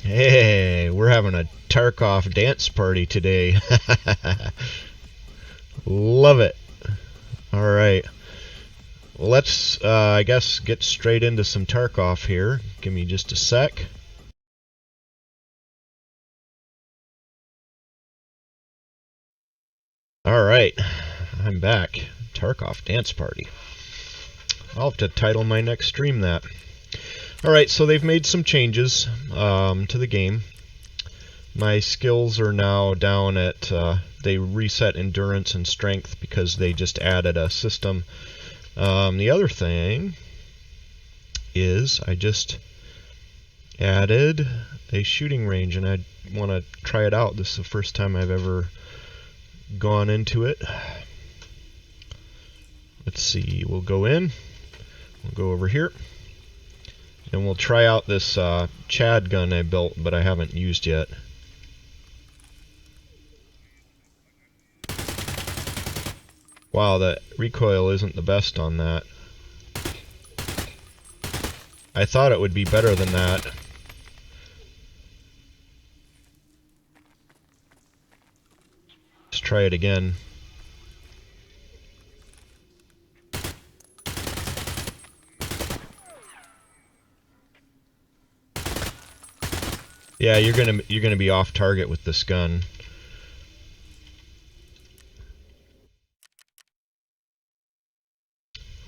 Hey, we're having a Tarkov dance party today. Love it. Alright. Well, let's, I guess, get straight into some Tarkov here. Give me just a sec. Alright. I'm back. Tarkov dance party. I'll have to title my next stream that. Alright, so they've made some changes to the game. My skills are now down at, they reset endurance and strength because they just added a system. The other thing is I just added a shooting range and I want to try it out. This is the first time I've ever gone into it. Let's see, we'll go in, we'll go over here, and we'll try out this Chad gun I built but I haven't used yet. Wow, the recoil isn't the best on that. I thought it would be better than that. Let's try it again. Yeah, you're gonna be off target with this gun.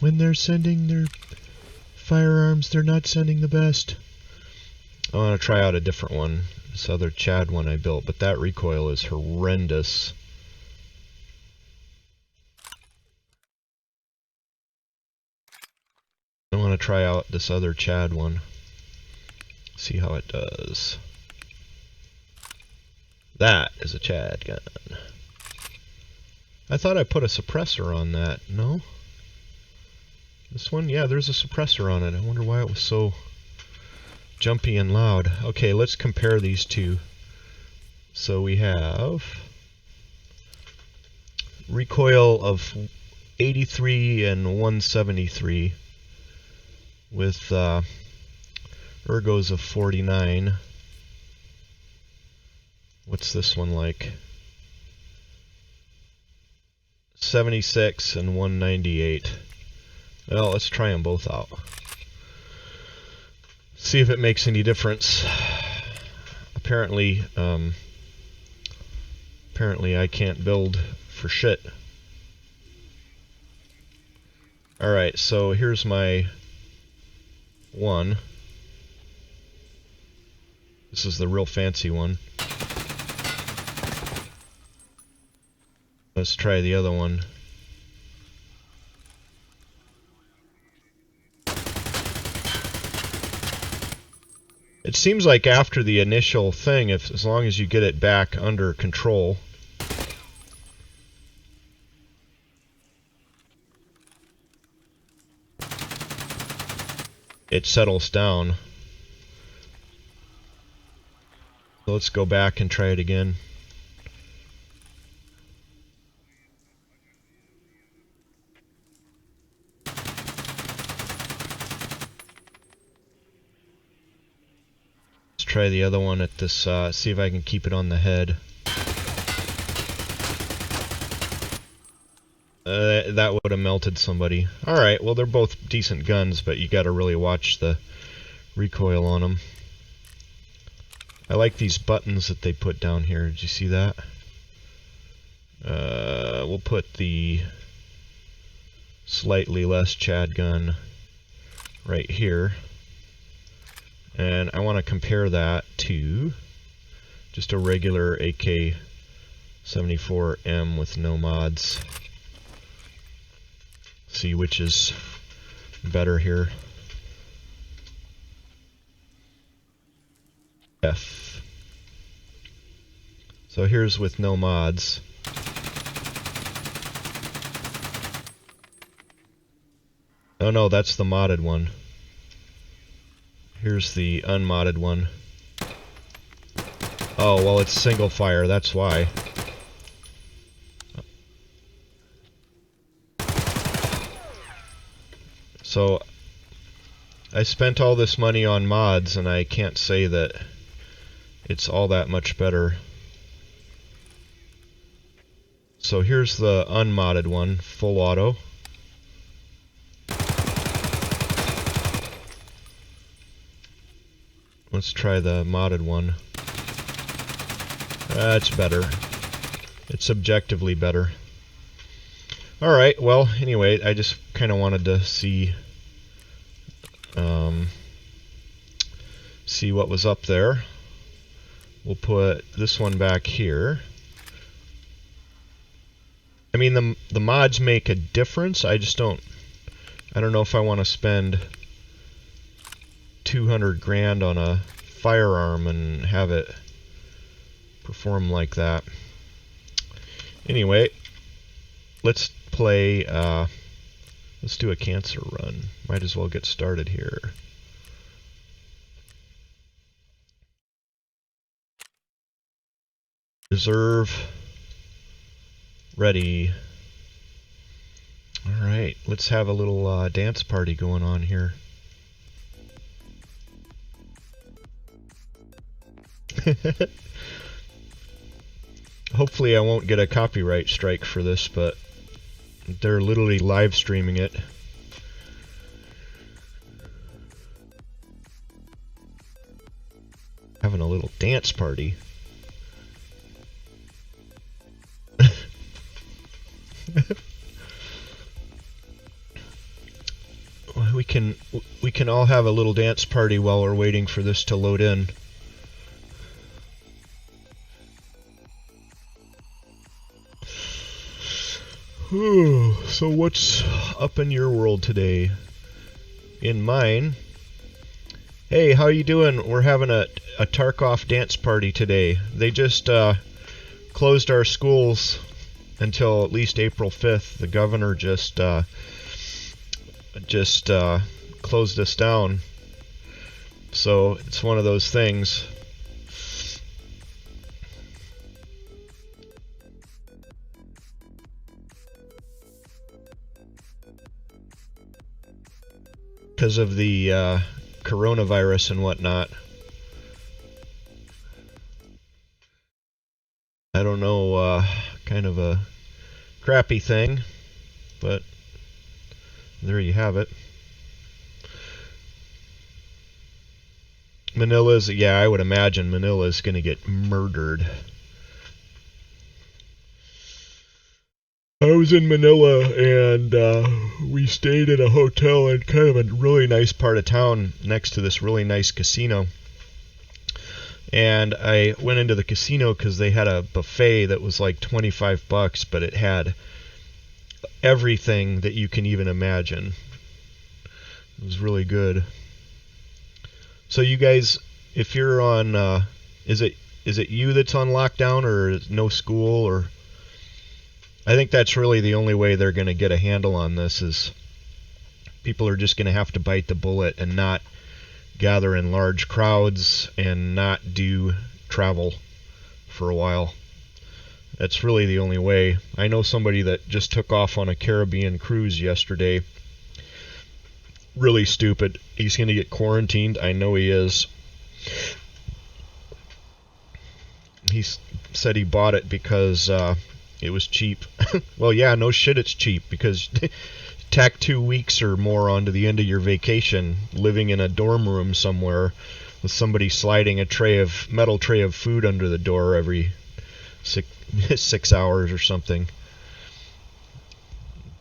When they're sending their firearms, they're not sending the best. I want to try out a different one. This other Chad one I built, but that recoil is horrendous. I want to try out this other Chad one. See how it does. That is a Chad gun. I thought I put a suppressor on that. No? This one? Yeah, there's a suppressor on it. I wonder why it was so jumpy and loud. Okay, let's compare these two. So we have recoil of 83 and 173 with ergos of 49. What's this one like? 76 and 198. Well, let's try them both out. See if it makes any difference. Apparently I can't build for shit. Alright, so here's my one. This is the real fancy one. Let's try the other one. It seems like after the initial thing, as long as you get it back under control, it settles down. So let's go back and try it again. Try the other one at this, see if I can keep it on the head. That would have melted somebody. Alright, well they're both decent guns, but you gotta really watch the recoil on them. I like these buttons that they put down here. Did you see that? We'll put the slightly less Chad gun right here. And I want to compare that to just a regular AK-74M with no mods. See which is better here. F. So here's with no mods. Oh no, that's the modded one. Here's the unmodded one. Oh, well, it's single fire, that's why. So, I spent all this money on mods, and I can't say that it's all that much better. So here's the unmodded one, full auto. Let's try the modded one. It's better. It's objectively better. Alright, well, anyway, I just kind of wanted to see see what was up there. We'll put this one back here. I mean, the mods make a difference. I don't know if I want to spend 200 grand on a firearm and have it perform like that. Anyway, let's play, let's do a cancer run. Might as well get started here. Reserve. Ready. Alright, let's have a little dance party going on here. Hopefully I won't get a copyright strike for this, but they're literally live streaming it. Having a little dance party. We can all have a little dance party while we're waiting for this to load in. So what's up in your world today? In mine, hey, how you doing? We're having a Tarkov dance party today. They just closed our schools until at least April 5th. The governor just closed us down. So it's one of those things. Because of the coronavirus and whatnot. I don't know, kind of a crappy thing, but there you have it. Manila's, yeah, I would imagine Manila's going to get murdered. I was in Manila, and we stayed in a hotel in kind of a really nice part of town next to this really nice casino. And I went into the casino because they had a buffet that was like $25, but it had everything that you can even imagine. It was really good. So you guys, if you're on, is it you that's on lockdown, or no school, or? I think that's really the only way they're going to get a handle on this, is people are just going to have to bite the bullet and not gather in large crowds and not do travel for a while. That's really the only way. I know somebody that just took off on a Caribbean cruise yesterday. Really stupid. He's going to get quarantined. I know he is. He said he bought it because it was cheap. Well, yeah, no shit, it's cheap, because tack 2 weeks or more onto the end of your vacation, living in a dorm room somewhere with somebody sliding a metal tray of food under the door every 6 hours or something.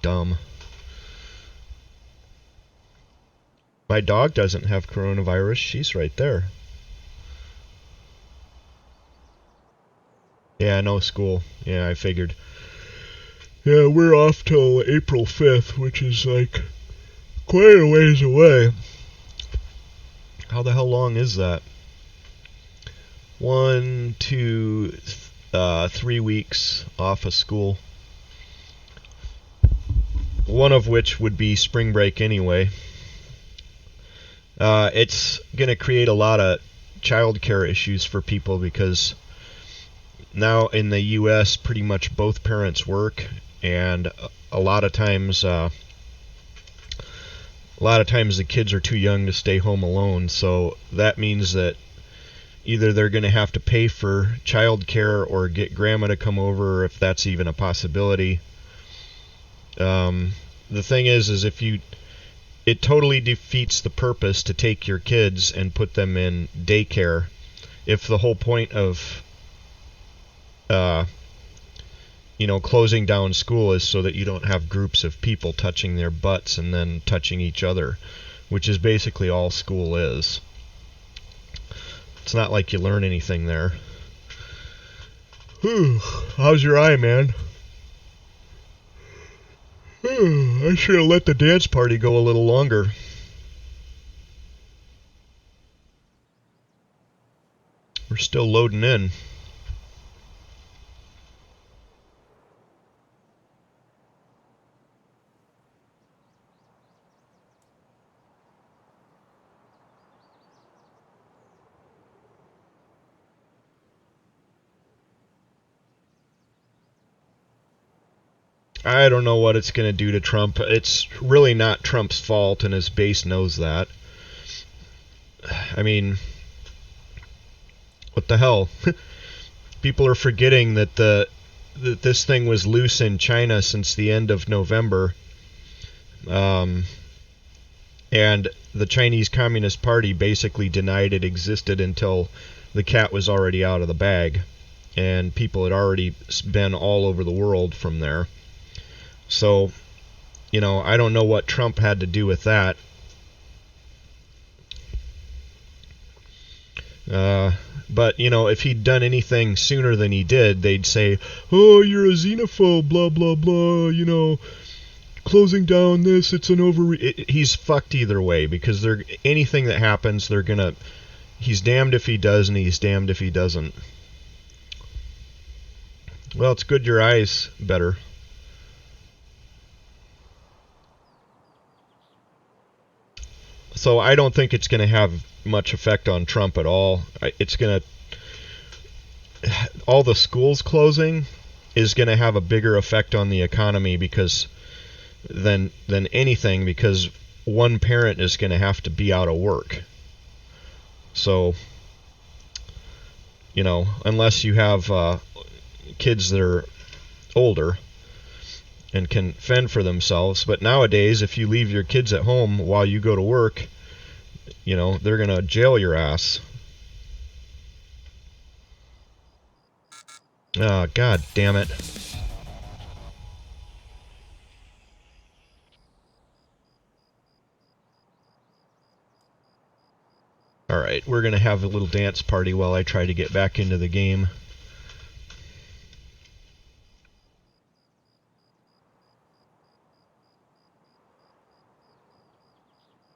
Dumb. My dog doesn't have coronavirus. She's right there. Yeah, no school. Yeah, I figured. Yeah, we're off till April 5th, which is like quite a ways away. How the hell long is that? 1, 2, 3 weeks off of school. One of which would be spring break anyway. It's going to create a lot of childcare issues for people, because now in the U.S. pretty much both parents work, and a lot of times the kids are too young to stay home alone. So that means that either they're going to have to pay for childcare or get grandma to come over, if that's even a possibility. The thing is if it totally defeats the purpose to take your kids and put them in daycare if the whole point of closing down school is so that you don't have groups of people touching their butts and then touching each other, which is basically all school is. It's not like you learn anything there. How's your eye, man? I should have let the dance party go a little longer. We're still loading in. I don't know what it's going to do to Trump. It's really not Trump's fault, and his base knows that. I mean, what the hell? People are forgetting that this thing was loose in China since the end of November. And the Chinese Communist Party basically denied it existed until the cat was already out of the bag. And people had already been all over the world from there. So, I don't know what Trump had to do with that. But, if he'd done anything sooner than he did, they'd say, oh, you're a xenophobe, blah, blah, blah, closing down this, it's an he's fucked either way, because anything that happens, he's damned if he does, and he's damned if he doesn't. Well, it's good your eye's better. So I don't think it's going to have much effect on Trump at all. All the schools closing is going to have a bigger effect on the economy than anything, because one parent is going to have to be out of work. So, unless you have kids that are older and can fend for themselves. But nowadays, if you leave your kids at home while you go to work, they're going to jail your ass. Oh, God damn it. Alright, we're going to have a little dance party while I try to get back into the game.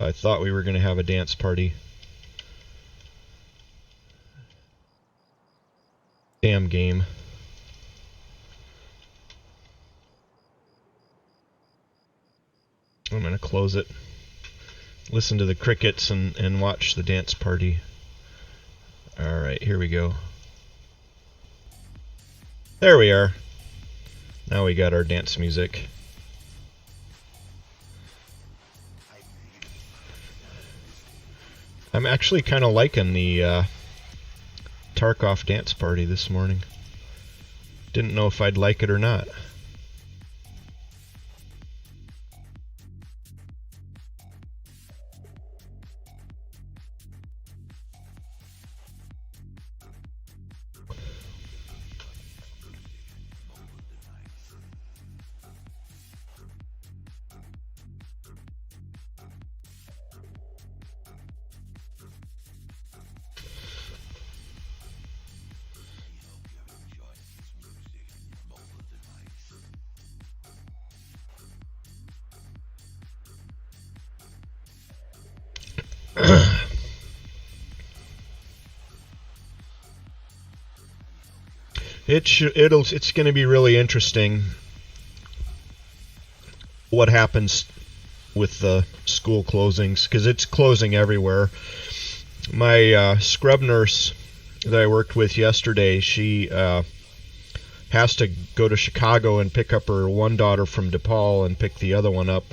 I thought we were going to have a dance party. Damn game. I'm going to close it. Listen to the crickets and watch the dance party. Alright, here we go. There we are. Now we got our dance music. I'm actually kind of liking the Tarkov dance party this morning. Didn't know if I'd like it or not. It's going to be really interesting what happens with the school closings, because it's closing everywhere. My scrub nurse that I worked with yesterday, she has to go to Chicago and pick up her one daughter from DePaul and pick the other one up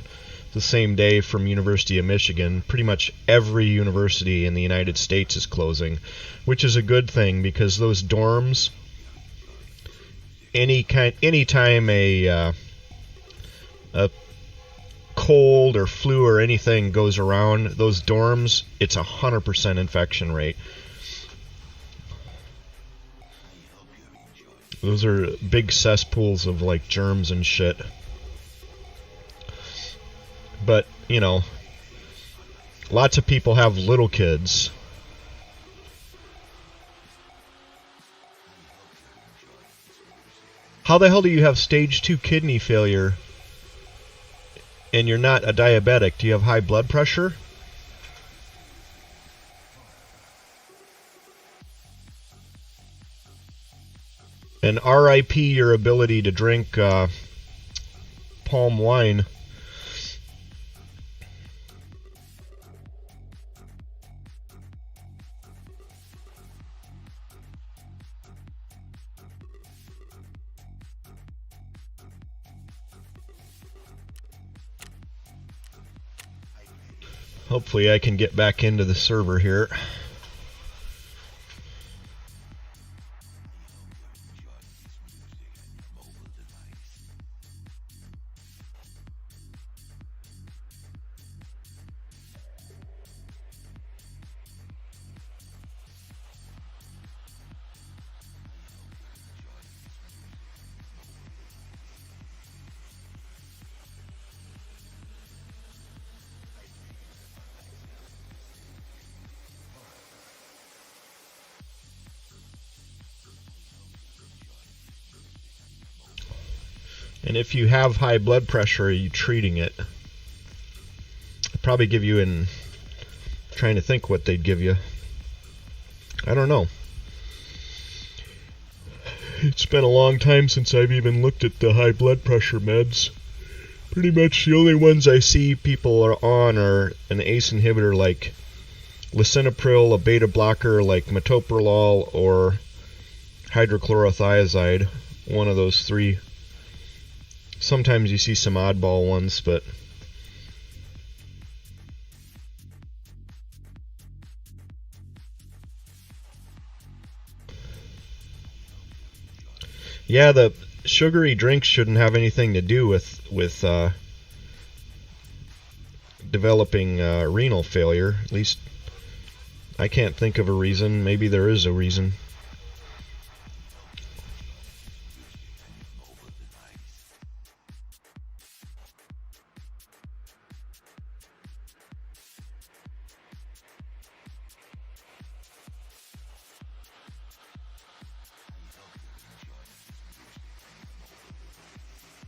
the same day from University of Michigan. Pretty much every university in the United States is closing, which is a good thing because those dorms, anytime a cold or flu or anything goes around those dorms, it's 100% infection rate. Those are big cesspools of like germs and shit. But, you know, lots of people have little kids. How the hell do you have stage 2 kidney failure and you're not a diabetic? Do you have high blood pressure? And RIP your ability to drink palm wine. Hopefully I can get back into the server here. And if you have high blood pressure, are you treating it? They'd probably give you trying to think what they'd give you. I don't know. It's been a long time since I've even looked at the high blood pressure meds. Pretty much the only ones I see people are on are an ACE inhibitor like lisinopril, a beta blocker like metoprolol, or hydrochlorothiazide. One of those three. Sometimes you see some oddball ones, but yeah, the sugary drinks shouldn't have anything to do with developing renal failure. At least I can't think of a reason. Maybe there is a reason.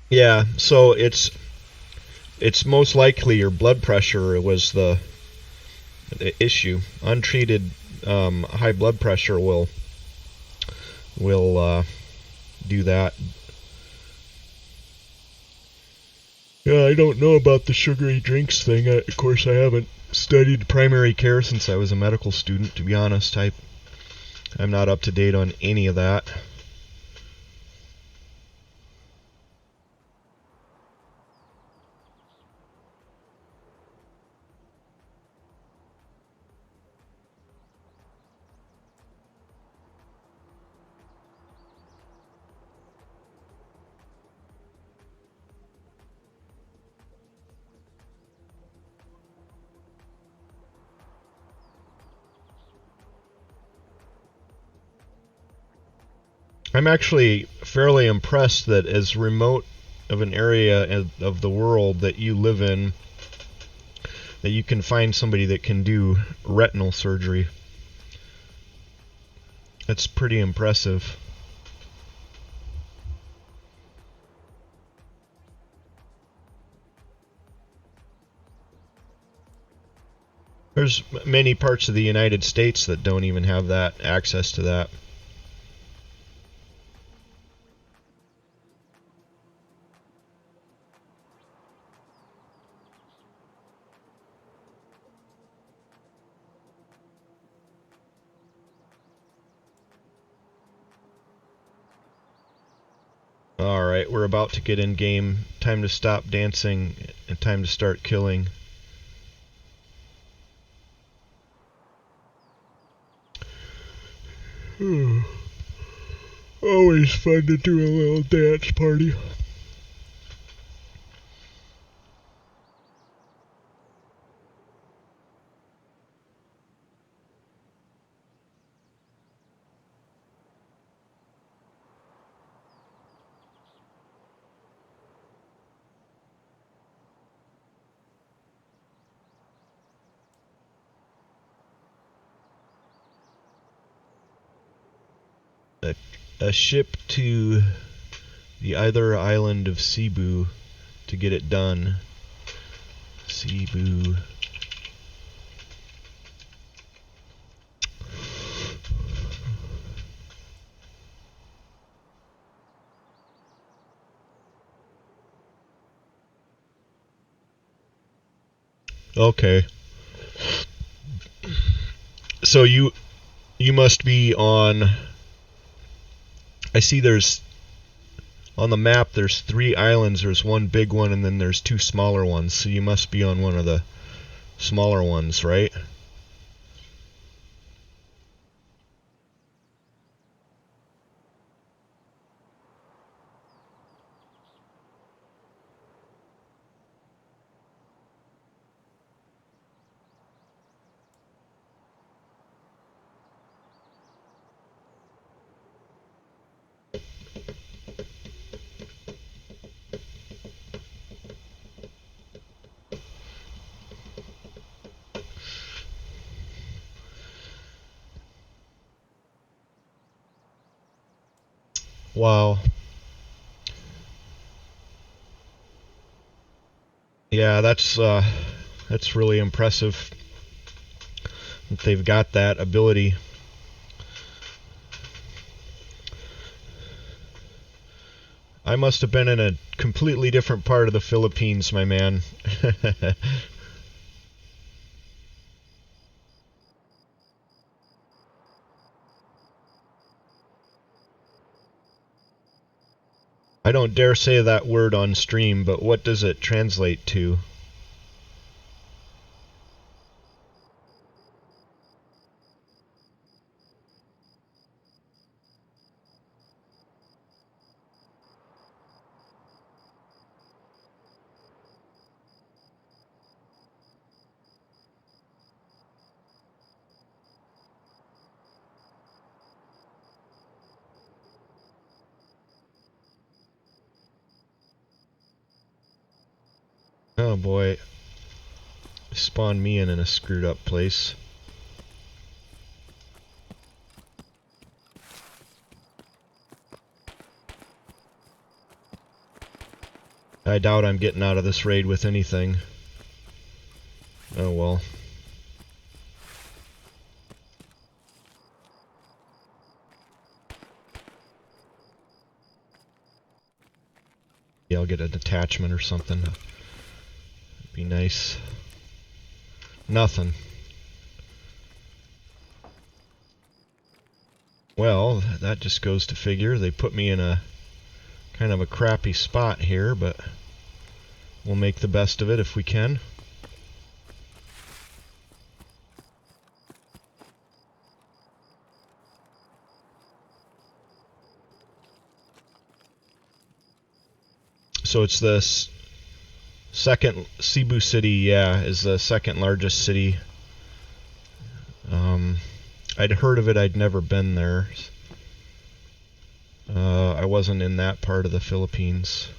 Yeah, so it's most likely your blood pressure was the issue. Untreated high blood pressure will do that. Yeah, I don't know about the sugary drinks thing. Of course, I haven't studied primary care since I was a medical student. To be honest, I'm not up to date on any of that. I'm actually fairly impressed that as remote of an area of the world that you live in, that you can find somebody that can do retinal surgery. That's pretty impressive. There's many parts of the United States that don't even have that access to that. Alright, we're about to get in game. Time to stop dancing and time to start killing. Always fun to do a little dance party. A ship to the other island of Cebu to get it done. Cebu. Okay. So you must be on. I see there's on the map there's 3 islands. There's one big one and then there's 2 smaller ones. So you must be on one of the smaller ones, right? Wow. Yeah, that's really impressive that they've got that ability. I must have been in a completely different part of the Philippines, my man. I don't dare say that word on stream, but what does it translate to? Oh boy. Spawned me in a screwed up place. I doubt I'm getting out of this raid with anything. Oh well. Yeah, I'll get a detachment or something. Be nice. Nothing. Well, that just goes to figure. They put me in a kind of a crappy spot here, but we'll make the best of it if we can. So it's the second, Cebu City, yeah, is the second largest city. I'd heard of it, I'd never been there. I wasn't in that part of the Philippines.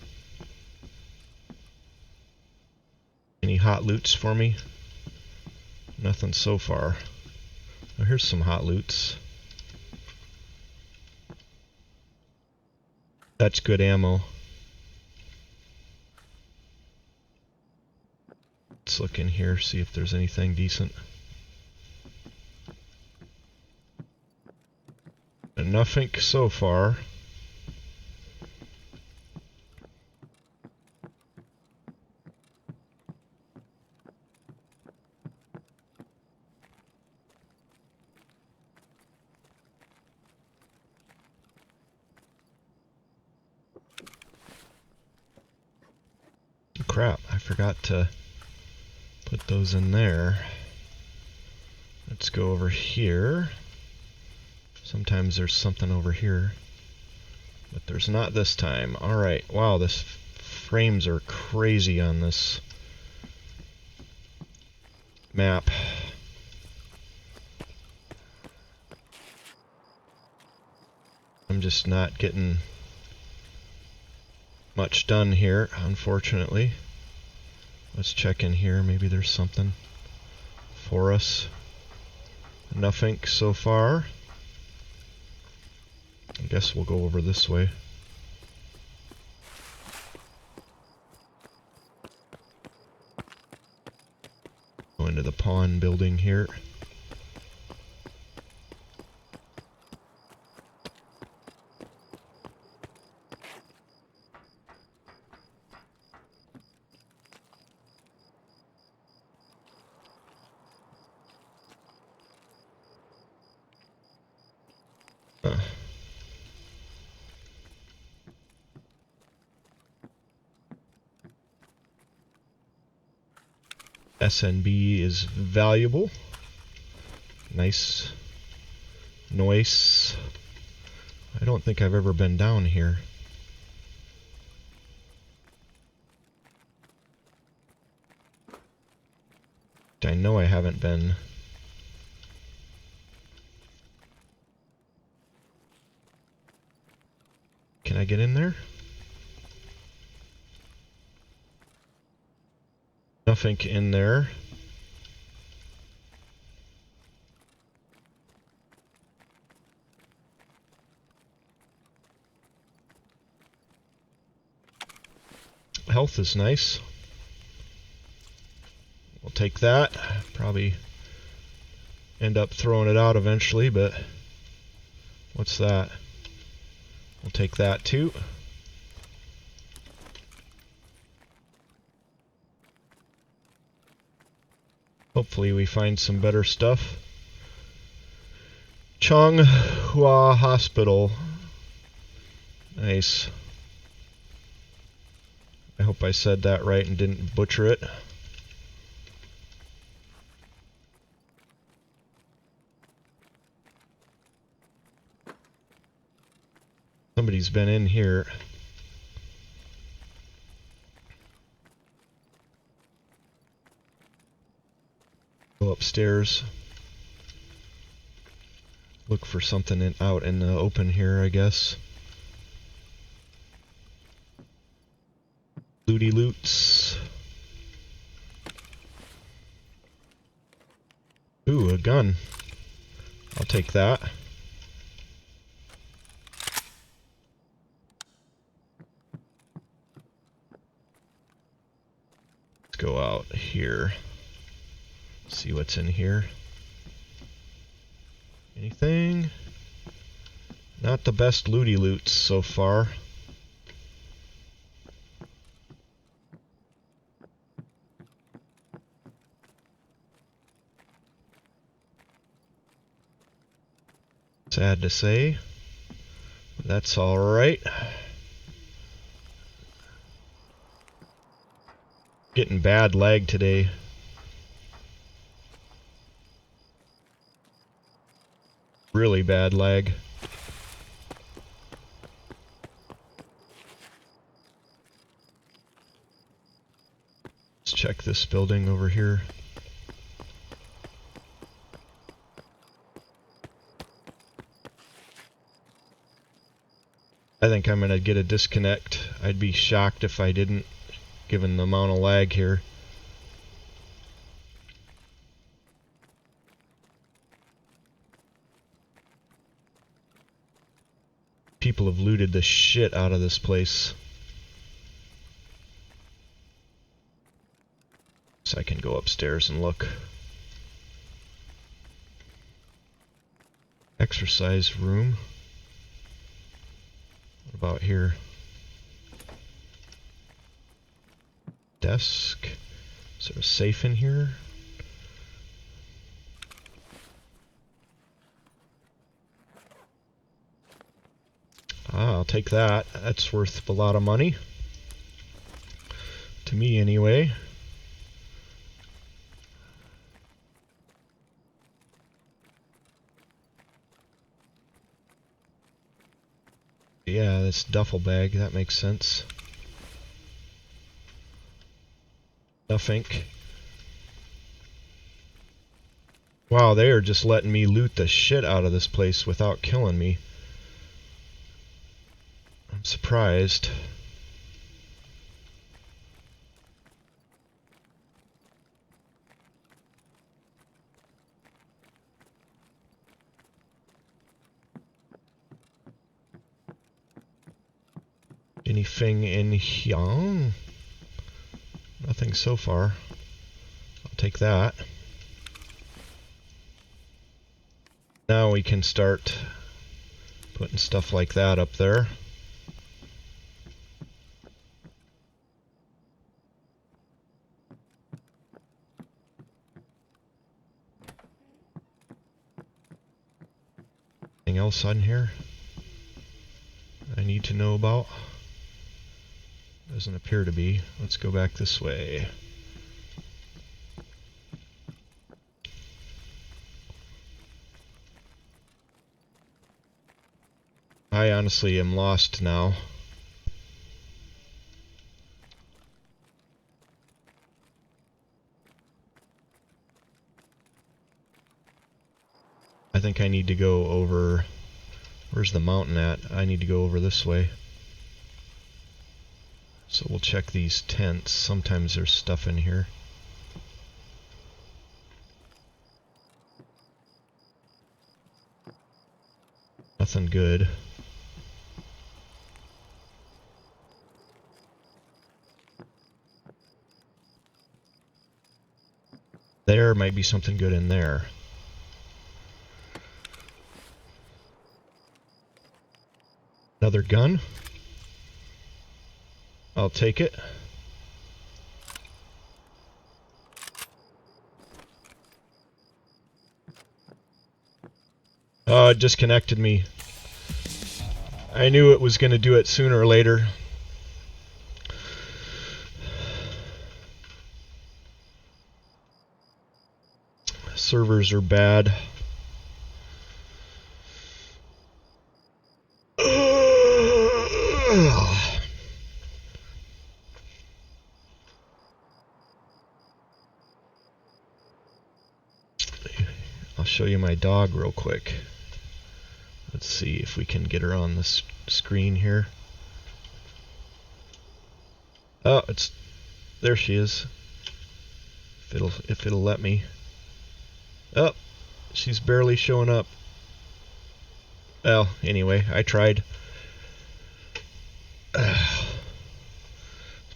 Any hot loots for me? Nothing so far. Oh, here's some hot loots. That's good ammo. Let's look in here, see if there's anything decent. Nothing so far. forgot to put those in there. Let's go over here. Sometimes there's something over here, but there's not this time. Alright, wow, this frames are crazy on this map. I'm just not getting much done here, unfortunately. Let's check in here. Maybe there's something for us. Nothing so far. I guess we'll go over this way. Go into the pawn building here. SNB is valuable. Nice. Noise. I don't think I've ever been down here. I know I haven't been. Can I get in there? Nothing in there. Health is nice. We'll take that. Probably end up throwing it out eventually, but what's that? We'll take that too. Hopefully we find some better stuff. Chonghua Hospital. Nice. I hope I said that right and didn't butcher it. Somebody's been in here. Go upstairs. Look for something out in the open here, I guess. Looty loots. Ooh, a gun. I'll take that. Let's go out here. See what's in here. Anything? Not the best looty loots so far. Sad to say. That's alright. Getting bad lag today. Really bad lag. Let's check this building over here. I think I'm gonna get a disconnect. I'd be shocked if I didn't, given the amount of lag here. People have looted the shit out of this place. So I can go upstairs and look. Exercise room. What about here? Desk. Is there a safe in here? Ah, I'll take that. That's worth a lot of money. To me, anyway. Yeah, this duffel bag, that makes sense. Nothing. Wow, they are just letting me loot the shit out of this place without killing me. I'm surprised. Anything in here? Nothing so far. I'll take that. Now we can start putting stuff like that up there. Anything else on here I need to know about? Doesn't appear to be. Let's go back this way. I honestly am lost now. I think I need to go over... Where's the mountain at? I need to go over this way. So we'll check these tents. Sometimes there's stuff in here. Nothing good. There might be something good in there. Another gun. I'll take it. Oh, it disconnected me. I knew it was going to do it sooner or later. Servers are bad. I'll show you my dog real quick. Let's see if we can get her on the screen here. Oh, there she is. If it'll let me. Oh, she's barely showing up. Well, anyway, I tried. Let's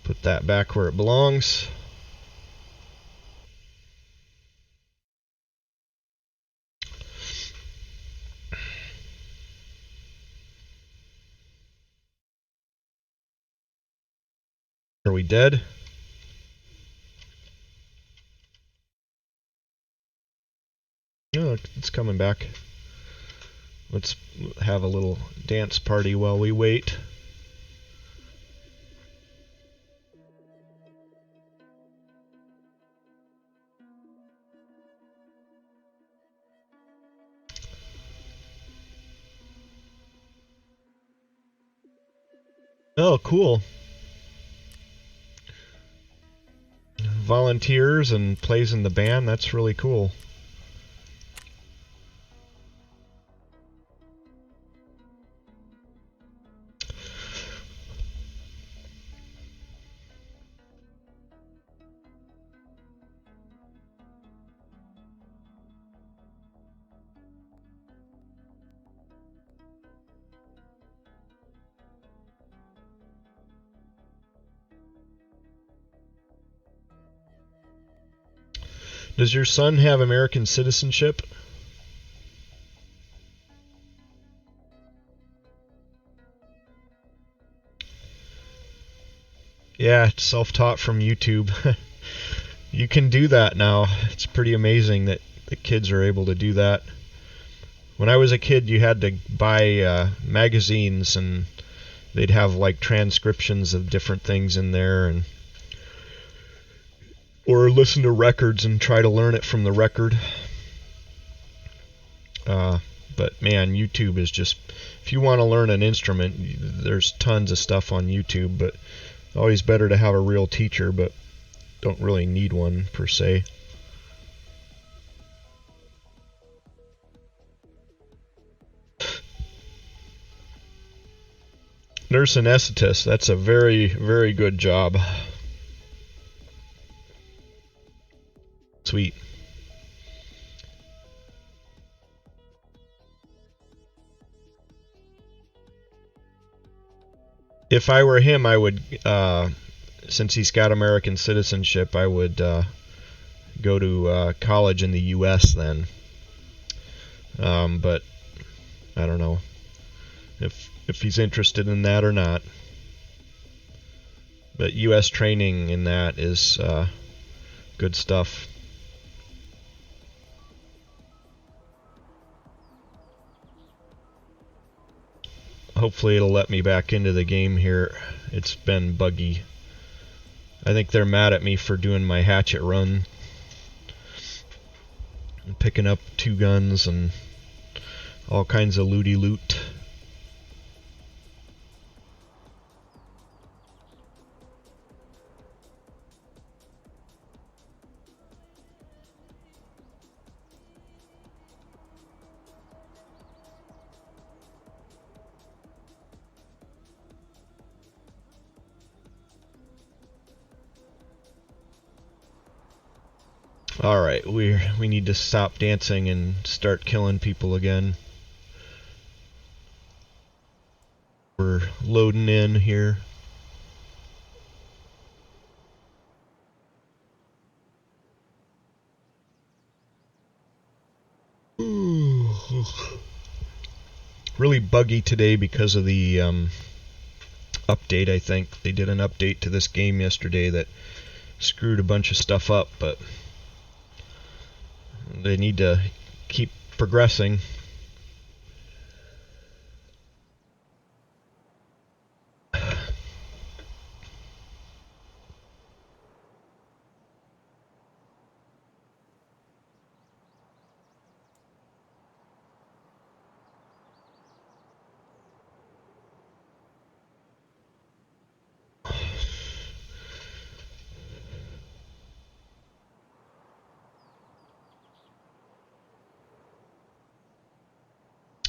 put that back where it belongs. Are we dead? Oh, it's coming back. Let's have a little dance party while we wait. Oh, cool. Volunteers and plays in the band. That's really cool. Does your son have American citizenship? Yeah, self-taught from YouTube. You can do that now. It's pretty amazing that the kids are able to do that. When I was a kid, you had to buy magazines, and they'd have like transcriptions of different things in there, and or listen to records and try to learn it from the record. But man, YouTube is just, if you want to learn an instrument, there's tons of stuff on YouTube, but always better to have a real teacher, but don't really need one per se. Nurse anesthetist, that's a very, very good job. Sweet. If I were him, I would, since he's got American citizenship, I would go to college in the U.S. then. But I don't know if he's interested in that or not. But U.S. training in that is good stuff. Hopefully it'll let me back into the game here. It's been buggy. I think they're mad at me for doing my hatchet run. I'm picking up 2 guns and all kinds of looty loot. Alright, we need to stop dancing and start killing people again. We're loading in here. Really buggy today because of the update, I think. They did an update to this game yesterday that screwed a bunch of stuff up, but they need to keep progressing.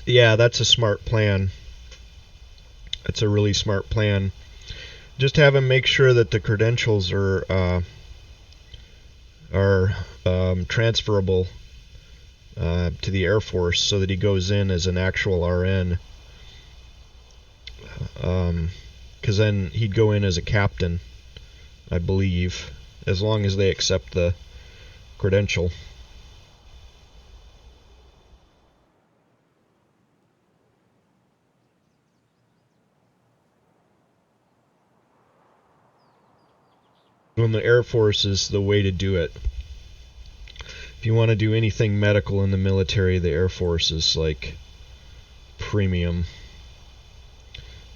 Yeah, that's a smart plan. That's a really smart plan. Just have him make sure that the credentials are transferable to the Air Force, so that he goes in as an actual RN. Because then he'd go in as a captain, I believe, as long as they accept the credential. When the Air Force is the way to do it. If you want to do anything medical in the military, the Air Force is like premium.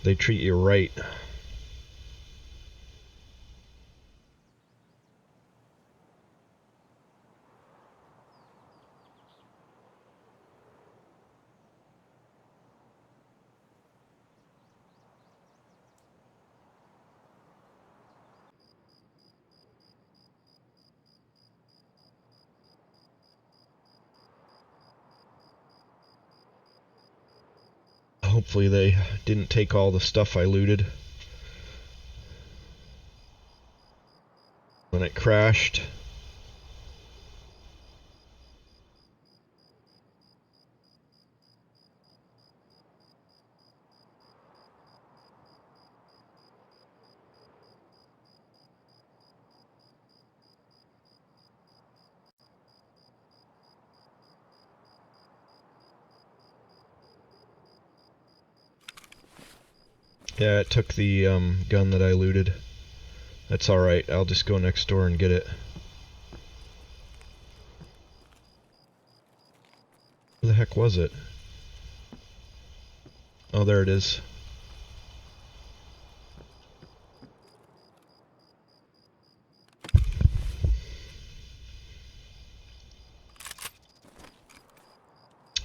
They treat you right. Hopefully they didn't take all the stuff I looted when it crashed. Yeah, it took the gun that I looted. That's alright, I'll just go next door and get it. Where the heck was it? Oh, there it is.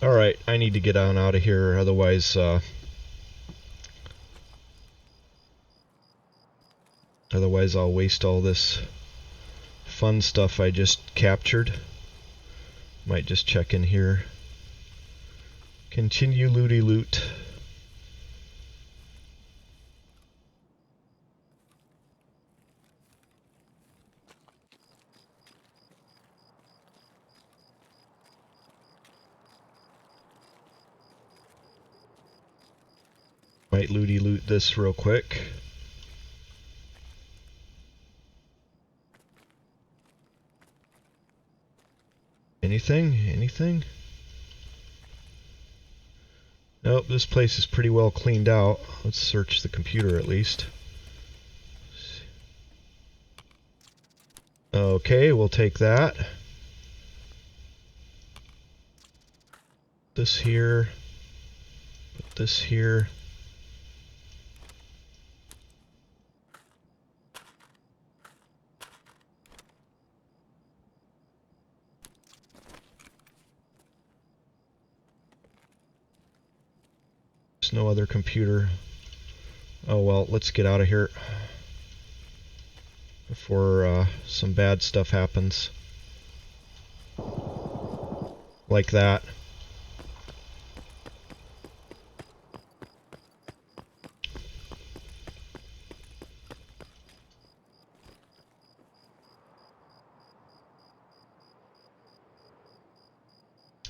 Alright, I need to get on out of here, otherwise I'll waste all this fun stuff I just captured. Might just check in here. Continue looty loot. Might looty loot this real quick. Anything? Anything? Nope, this place is pretty well cleaned out. Let's search the computer at least. Okay, we'll take that. This here. Put this here. There's no other computer. Oh well, let's get out of here before some bad stuff happens. Like that.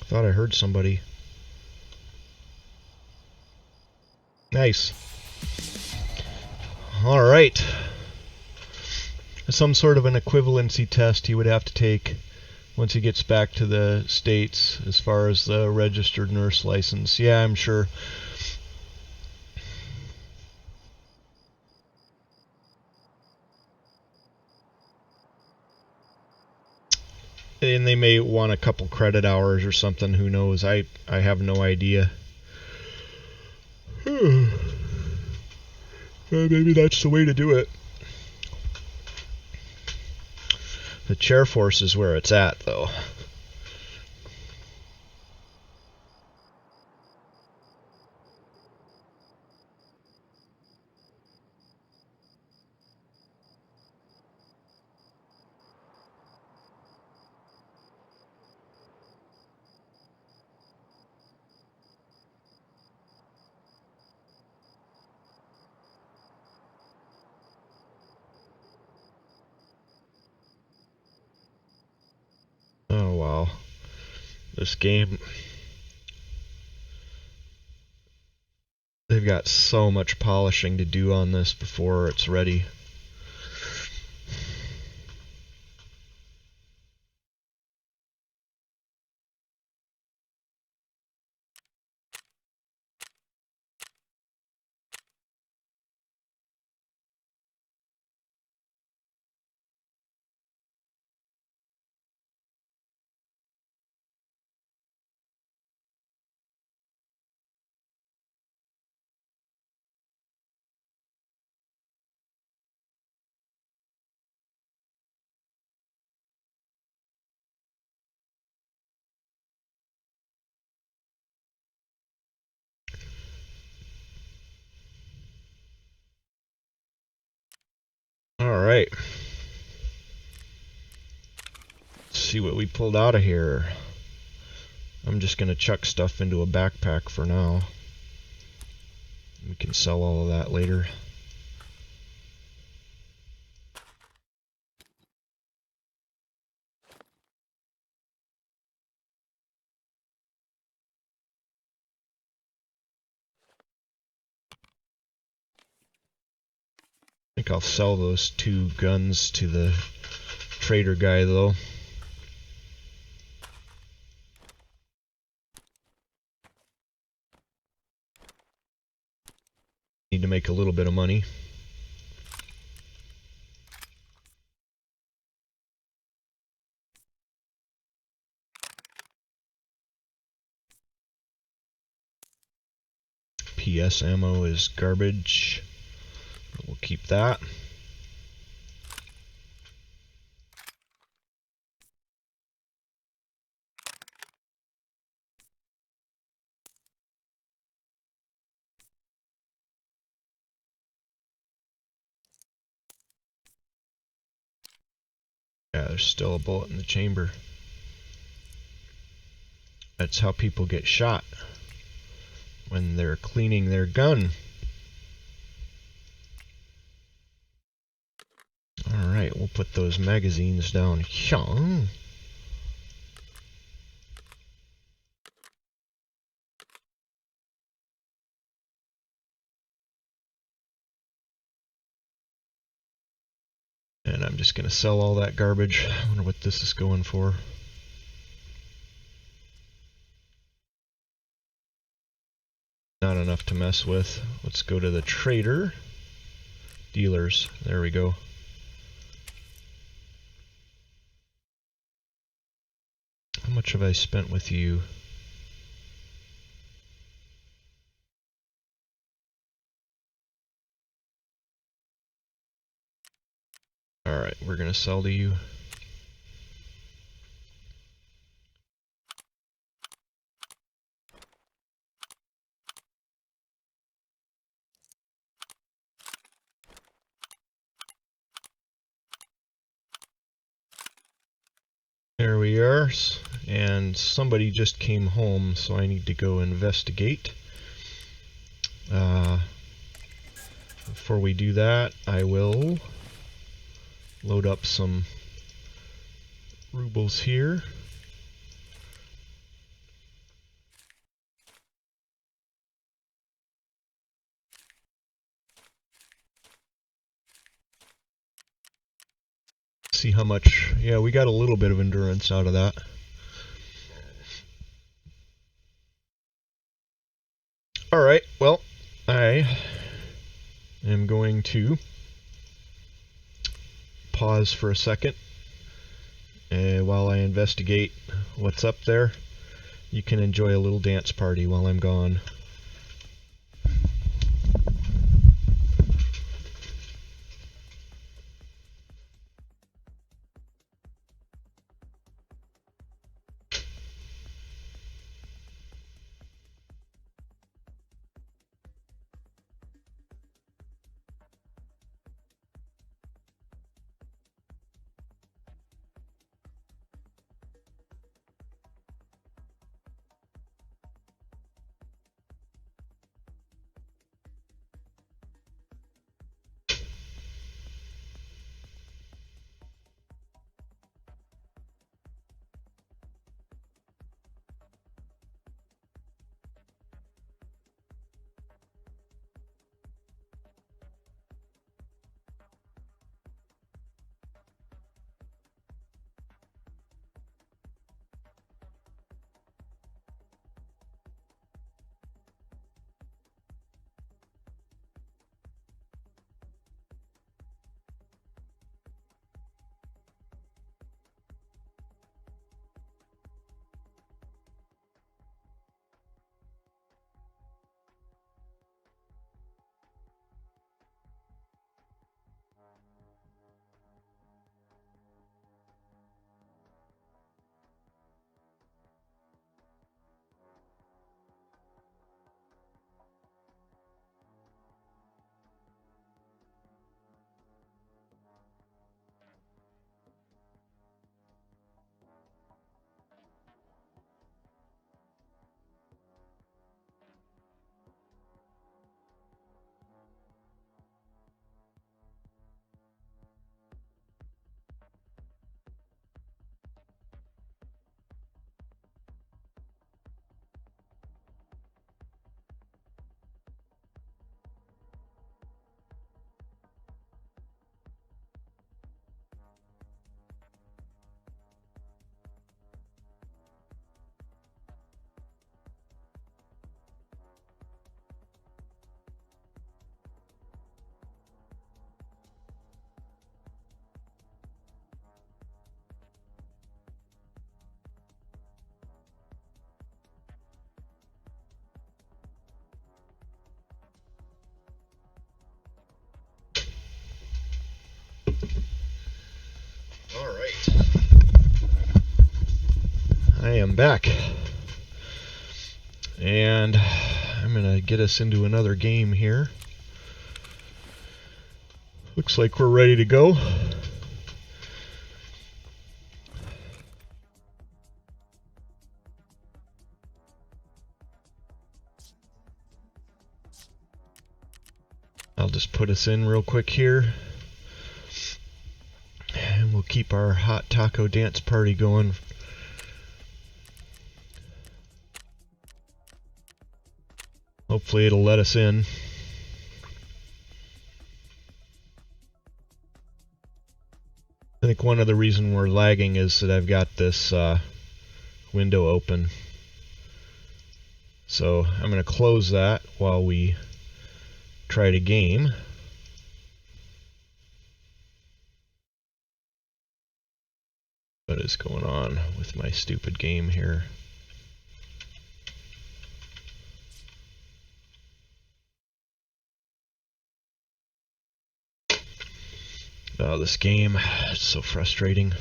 Thought I heard somebody. Nice. Alright. Some sort of an equivalency test he would have to take once he gets back to the States as far as the registered nurse license. Yeah, I'm sure. And they may want a couple credit hours or something, who knows. I have no idea. Maybe that's the way to do it. The chair force is where it's at, though. Oh wow. This game, they've got so much polishing to do on this before it's ready. Alright. Let's see what we pulled out of here. I'm just going to chuck stuff into a backpack for now. We can sell all of that later. I think I'll sell those 2 guns to the trader guy, though. Need to make a little bit of money. PS ammo is garbage. We'll keep that. there's still a bullet in the chamber. That's how people get shot, when they're cleaning their gun. Alright, we'll put those magazines down here. And I'm just going to sell all that garbage. I wonder what this is going for. Not enough to mess with. Let's go to the trader. Dealers. There we go. How much have I spent with you? Alright, we're going to sell to you. There we are. And somebody just came home, so I need to go investigate. Before we do that, I will load up some rubles here. See how much, yeah, we got a little bit of endurance out of that. Alright, well, I am going to pause for a second while I investigate what's up there. You can enjoy a little dance party while I'm gone. Alright. I am back. And I'm going to get us into another game here. Looks like we're ready to go. I'll just put us in real quick here. And we'll keep our hot taco dance party going. Hopefully it'll let us in. I think one of the reasons we're lagging is that I've got this window open. So I'm going to close that while we try to game. What is going on with my stupid game here? Oh, this game, it's so frustrating.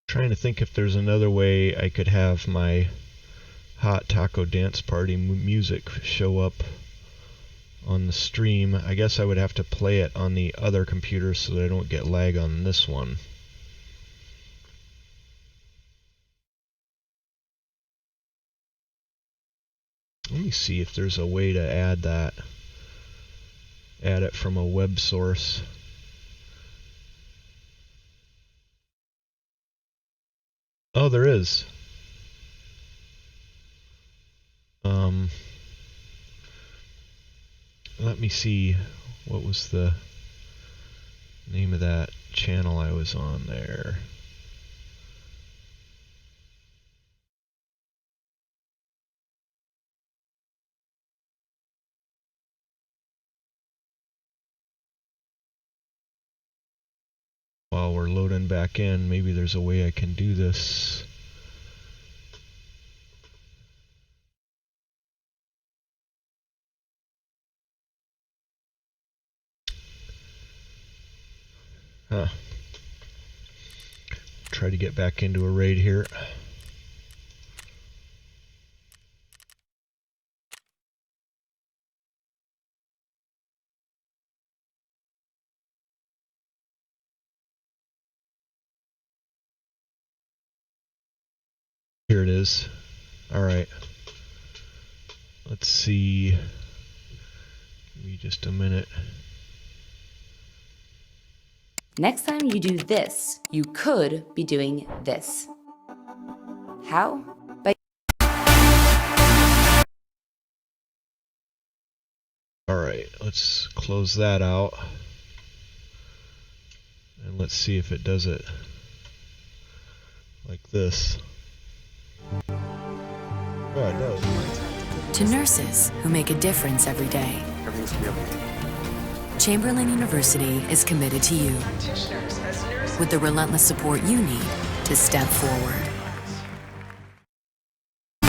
Trying to think if there's another way I could have my hot taco dance party music show up on the stream. I guess I would have to play it on the other computer so that I don't get lag on this one. Let me see if there's a way to add that. Add it from a web source. Oh, there is. Let me see. What was the name of that channel I was on there? While we're loading back in, maybe there's a way I can do this. Huh. Try to get back into a raid here. Here it is. Alright. Let's see. Give me just a minute. Next time you do this, you could be doing this. How? By Alright, let's close that out. And let's see if it does it like this. Oh, it does. To nurses who make a difference every day, Chamberlain University is committed to you with the relentless support you need to step forward. Oh,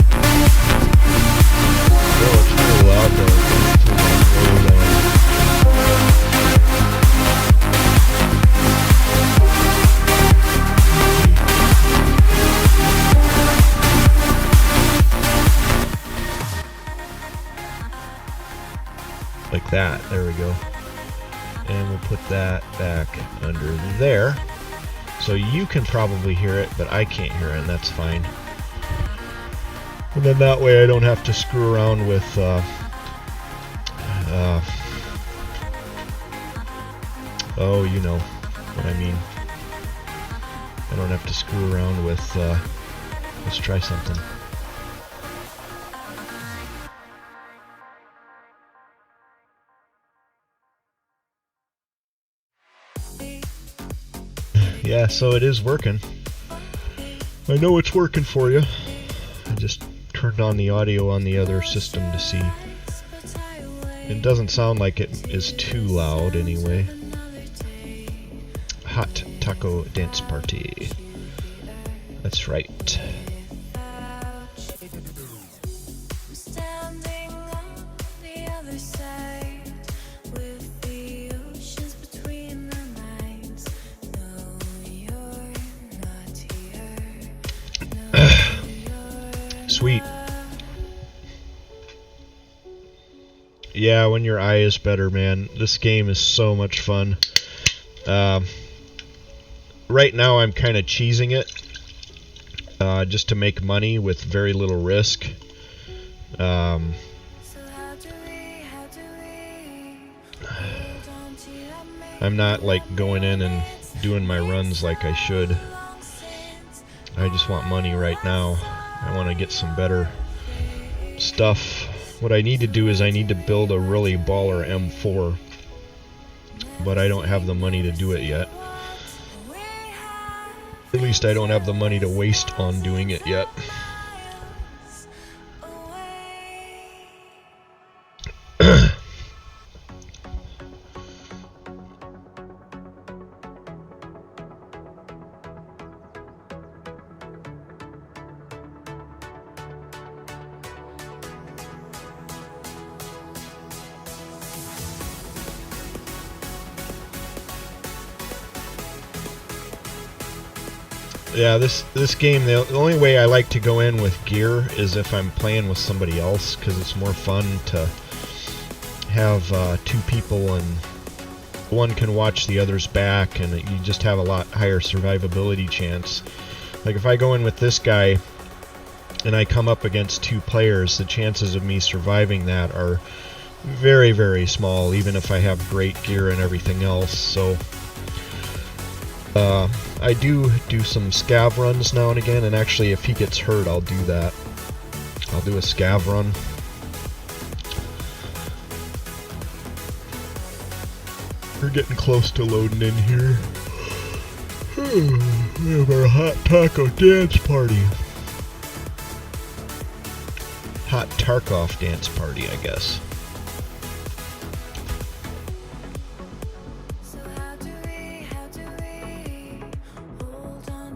it's really loud though. Like that. There we go. And we'll put that back under there. So you can probably hear it, but I can't hear it, and that's fine. And then that way I don't have to screw around with oh, you know what I mean. I don't have to screw around with let's try something. Yeah, so it is working. I know it's working for you. I just turned on the audio on the other system to see. It doesn't sound like it is too loud anyway. Hot taco dance party. That's right. Sweet. Yeah, when your eye is better, man. This game is so much fun. Right now I'm kind of cheesing it just to make money with very little risk. I'm not like going in and doing my runs like I should. I just want money right now. I want to get some better stuff. What I need to do is I need to build a really baller M4, but I don't have the money to do it yet. At least I don't have the money to waste on doing it yet. Yeah, this game, the only way I like to go in with gear is if I'm playing with somebody else, because it's more fun to have two people and one can watch the other's back, and you just have a lot higher survivability chance. Like if I go in with this guy and I come up against two players, the chances of me surviving that are very, very small, even if I have great gear and everything else. So I do some scav runs now and again, and actually if he gets hurt, I'll do that. I'll do a scav run. We're getting close to loading in here. We have our hot taco dance party. Hot Tarkov dance party, I guess.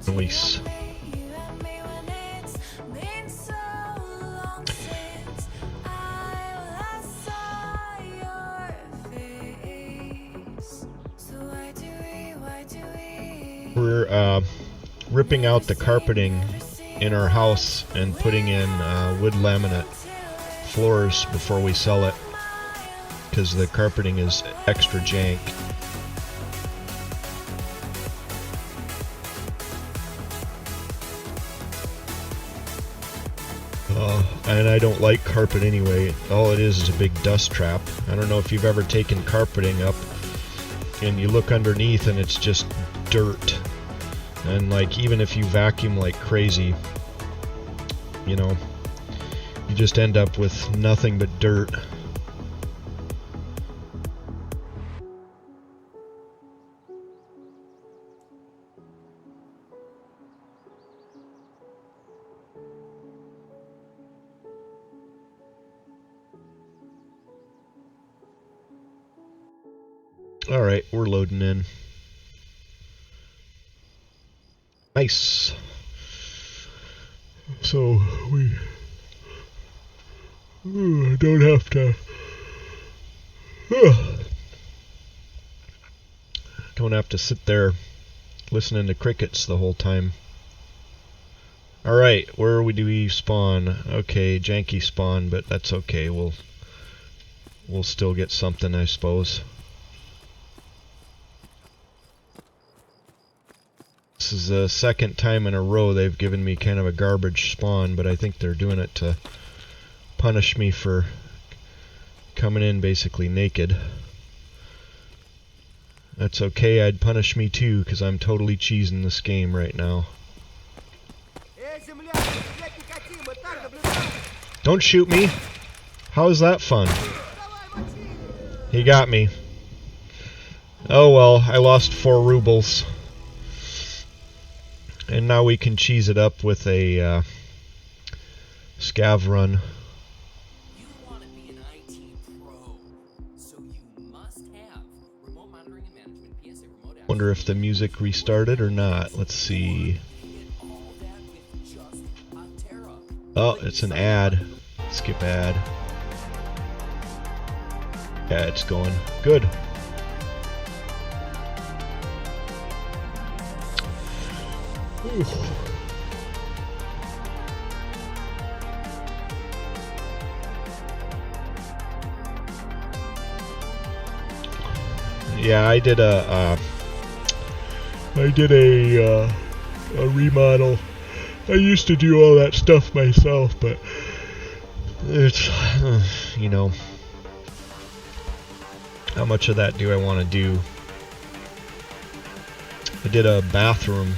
Nice. We're ripping out the carpeting in our house and putting in wood laminate floors before we sell it, because the carpeting is extra jank. And I don't like carpet anyway. All it is a big dust trap. I don't know if you've ever taken carpeting up and you look underneath and it's just dirt. And like even if you vacuum like crazy, you know, you just end up with nothing but dirt. Alright, we're loading in. Nice. So, we don't have to... don't have to sit there listening to crickets the whole time. Alright, where do we spawn? Okay, janky spawn, but that's okay. We'll still get something, I suppose. This is the second time in a row they've given me kind of a garbage spawn, but I think they're doing it to punish me for coming in basically naked. That's okay, I'd punish me too, because I'm totally cheesing this game right now. Don't shoot me! How is that fun? He got me. Oh well, I lost 4 rubles. And now we can cheese it up with a scav run. You want to be an IT pro, so you must have remote monitoring and management, PSA remote access. Wonder if the music restarted or not. Let's see. Oh, it's an ad. Skip ad. Yeah, it's going. Good. Ooh. Yeah, I did a remodel. I used to do all that stuff myself, but It's, you know, how much of that do I want to do? I did a bathroom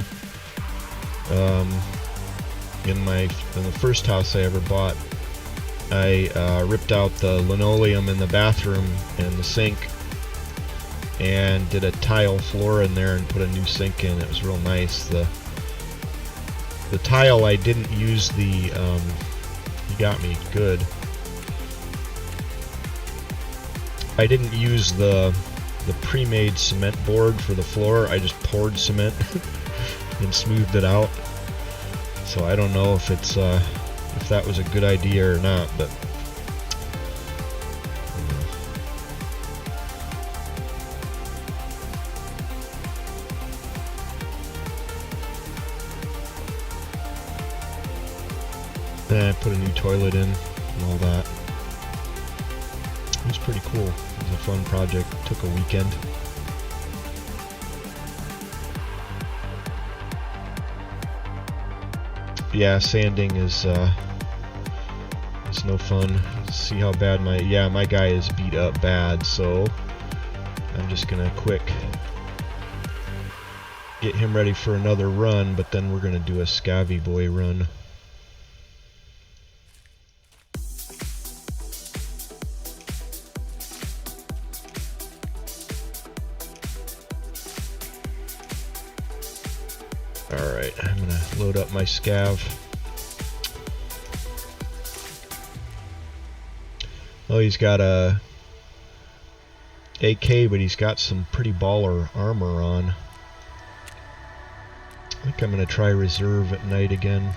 in the first house I ever bought. I ripped out the linoleum in the bathroom and the sink, and did a tile floor in there and put a new sink in. It was real nice. The tile, I didn't use the you got me good. I didn't use the pre-made cement board for the floor. I just poured cement and smoothed it out. So I don't know if it's if that was a good idea or not, but then I put a new toilet in and all that. It was pretty cool. It was a fun project. It took a weekend. Yeah, sanding is no fun. See how bad my guy is beat up bad, so I'm just gonna quick get him ready for another run, but then we're gonna do a Scavvy Boy run. Alright, I'm gonna load up my scav. Oh, he's got a AK, but he's got some pretty baller armor on. I think I'm gonna try reserve at night again.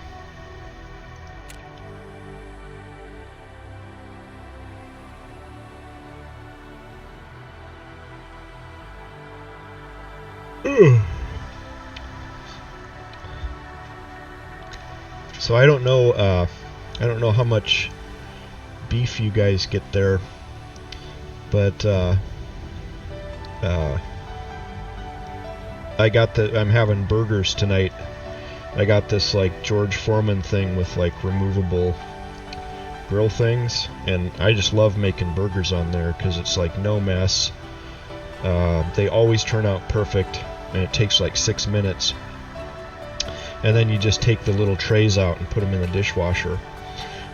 Ugh. So I don't know how much beef you guys get there, but I'm having burgers tonight. I got this like George Foreman thing with like removable grill things, and I just love making burgers on there because it's like no mess. They always turn out perfect, and it takes like 6 minutes. And then you just take the little trays out and put them in the dishwasher.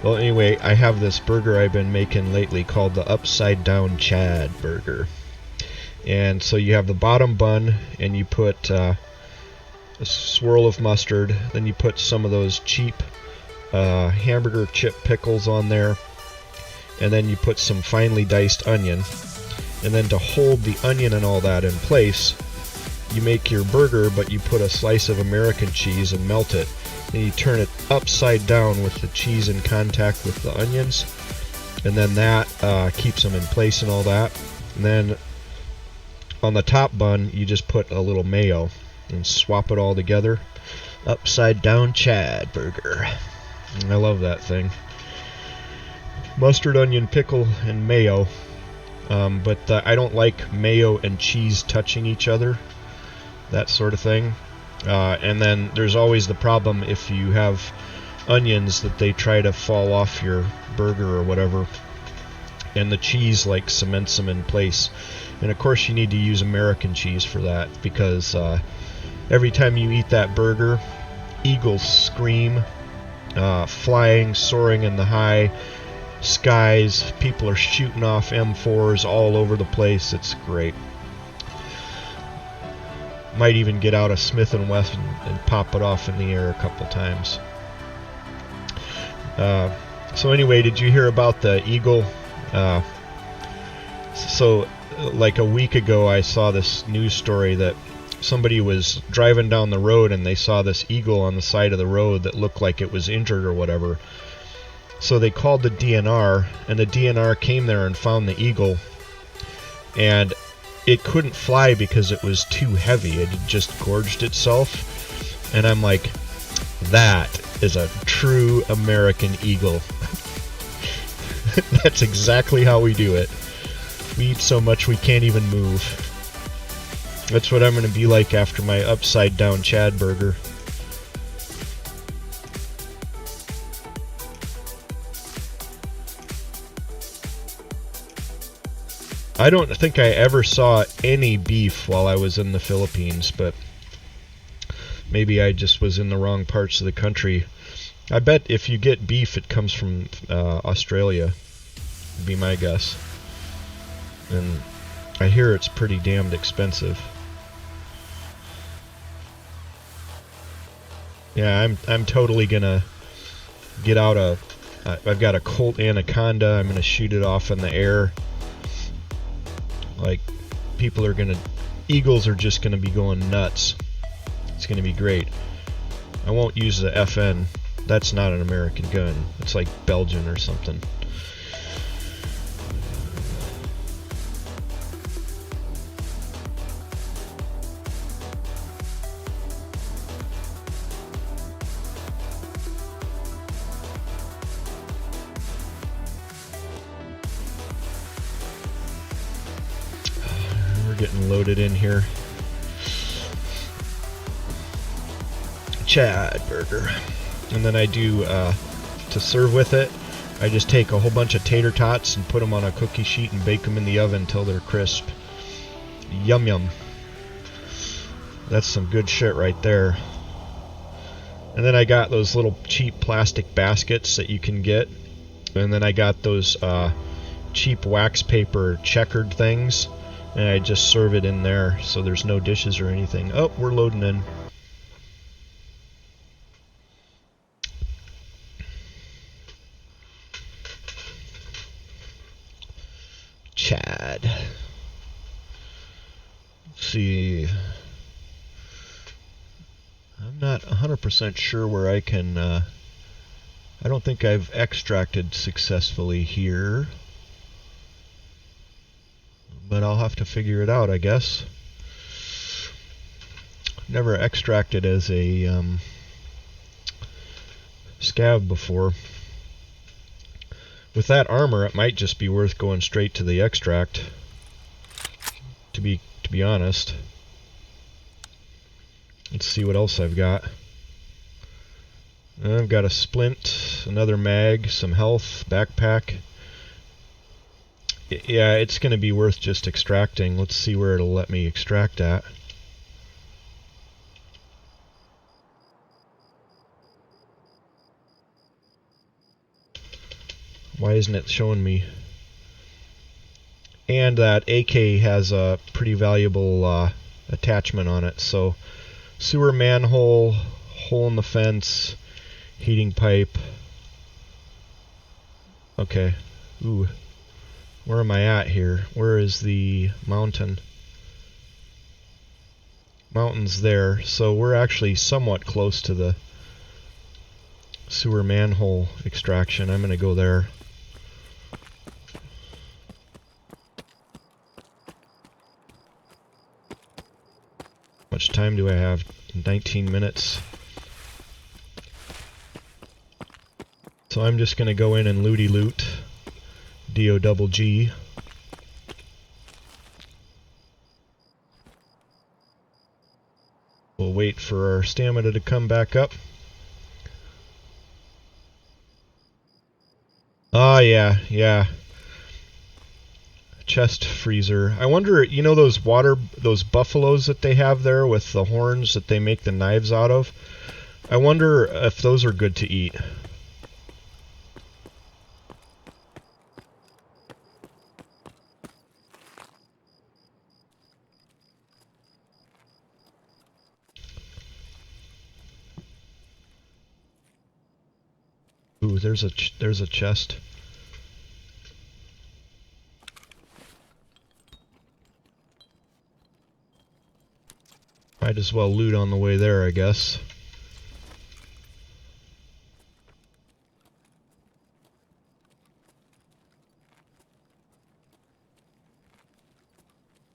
Well, anyway, I have this burger I've been making lately called the Upside Down Chad burger. And so you have the bottom bun, and you put a swirl of mustard. Then you put some of those cheap hamburger chip pickles on there. And then you put some finely diced onion. And then to hold the onion and all that in place, you make your burger, but you put a slice of American cheese and melt it. And you turn it upside down with the cheese in contact with the onions. And then that keeps them in place and all that. And then on the top bun, you just put a little mayo and swap it all together. Upside Down Chad burger. And I love that thing. Mustard, onion, pickle, and mayo. But I don't like mayo and cheese touching each other. That sort of thing. And then there's always the problem if you have onions that they try to fall off your burger or whatever, and the cheese like cements them in place. And of course you need to use American cheese for that, because every time you eat that burger, eagles scream, flying, soaring in the high skies. People are shooting off M4s all over the place. It's great. Might even get out a Smith & Wesson and pop it off in the air a couple times. So anyway, did you hear about the eagle? So like a week ago I saw this news story that somebody was driving down the road and they saw this eagle on the side of the road that looked like it was injured or whatever. So they called the DNR, and the DNR came there and found the eagle, and it couldn't fly because it was too heavy. It had just gorged itself. And I'm like, that is a true American eagle. That's exactly how we do it. We eat so much we can't even move. That's what I'm going to be like after my upside down Chad burger. I don't think I ever saw any beef while I was in the Philippines, but maybe I just was in the wrong parts of the country. I bet if you get beef, it comes from Australia, would be my guess. And I hear it's pretty damned expensive. Yeah, I'm totally gonna get out I've got a Colt Anaconda. I'm gonna shoot it off in the air. Like, eagles are just gonna be going nuts. It's gonna be great. I won't use the FN. That's not an American gun. It's like Belgian or something. Getting loaded in here. Chad burger. And then I do, to serve with it, I just take a whole bunch of tater tots and put them on a cookie sheet and bake them in the oven until they're crisp. Yum yum. That's some good shit right there. And then I got those little cheap plastic baskets that you can get. And then I got those cheap wax paper checkered things. And I just serve it in there, so there's no dishes or anything. Oh, we're loading in. Chad. Let's see. I'm not 100% sure where I can... I don't think I've extracted successfully here. But I'll have to figure it out, I guess. Never extracted as a scav before. With that armor, it might just be worth going straight to the extract. To be honest. Let's see what else I've got. I've got a splint, another mag, some health, backpack. Yeah, it's going to be worth just extracting. Let's see where it'll let me extract at. Why isn't it showing me? And that AK has a pretty valuable attachment on it. So, sewer manhole, hole in the fence, heating pipe. Okay. Ooh. Where am I at here? Where is the mountain? Mountain's there, so we're actually somewhat close to the sewer manhole extraction. I'm gonna go there. How much time do I have? 19 minutes. So I'm just gonna go in and looty loot. D-O-double-G. We'll wait for our stamina to come back up. Ah, yeah. Chest freezer. I wonder, you know those buffaloes that they have there with the horns that they make the knives out of? I wonder if those are good to eat. Ooh, there's a chest. Might as well loot on the way there, I guess.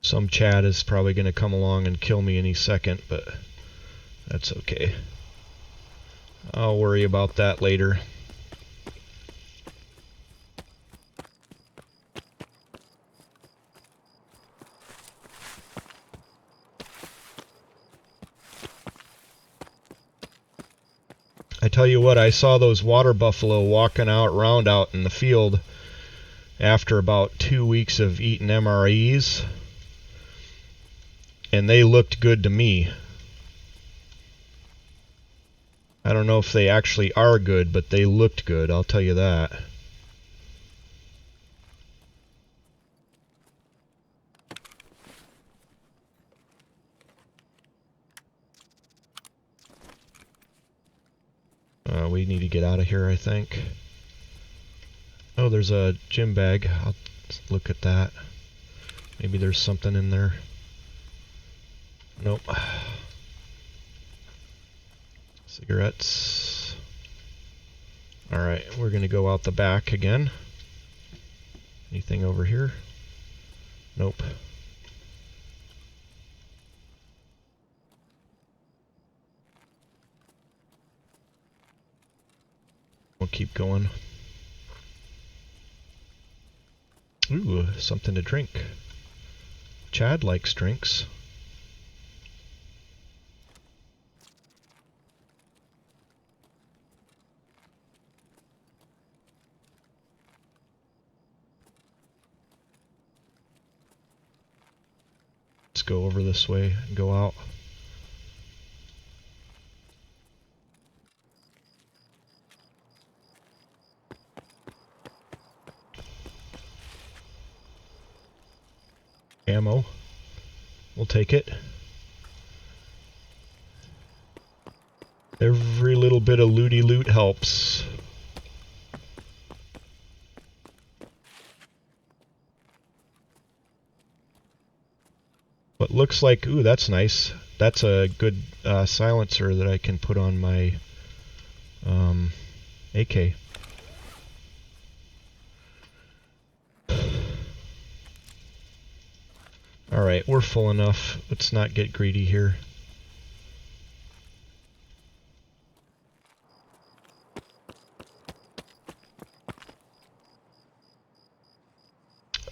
Some Chad is probably going to come along and kill me any second, but that's okay. I'll worry about that later. I tell you what, I saw those water buffalo walking around out in the field, after about 2 weeks of eating MREs, and they looked good to me. I don't know if they actually are good, but they looked good, I'll tell you that. We need to get out of here, I think. Oh, there's a gym bag. I'll look at that. Maybe there's something in there. Nope. Cigarettes. Alright, we're going to go out the back again. Anything over here? Nope. We'll keep going. Ooh, something to drink. Chad likes drinks. Let's go over this way and go out. Ammo. We'll take it. Every little bit of looty loot helps. But looks like, ooh, that's nice. That's a good silencer that I can put on my AK. Alright, we're full enough. Let's not get greedy here.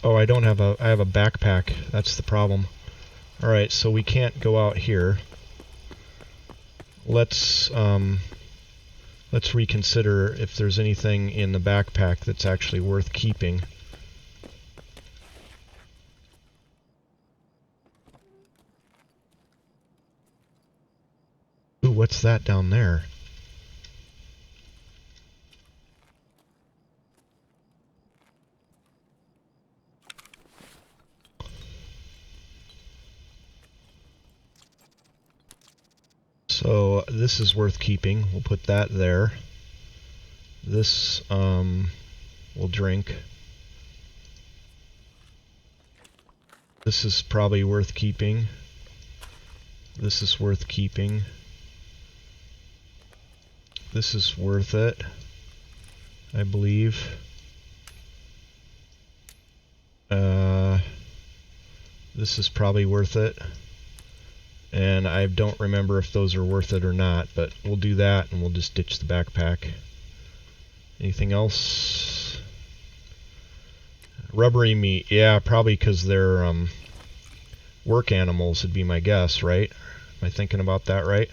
Oh, I don't have a... I have a backpack. That's the problem. Alright, so we can't go out here. Let's reconsider if there's anything in the backpack that's actually worth keeping. Ooh, what's that down there? So this is worth keeping. We'll put that there. This we'll drink. This is probably worth keeping. This is worth keeping. This is worth it, I believe. This is probably worth it. And I don't remember if those are worth it or not, but we'll do that and we'll just ditch the backpack. Anything else? Rubbery meat. Yeah, probably because they're work animals would be my guess, right? Am I thinking about that right?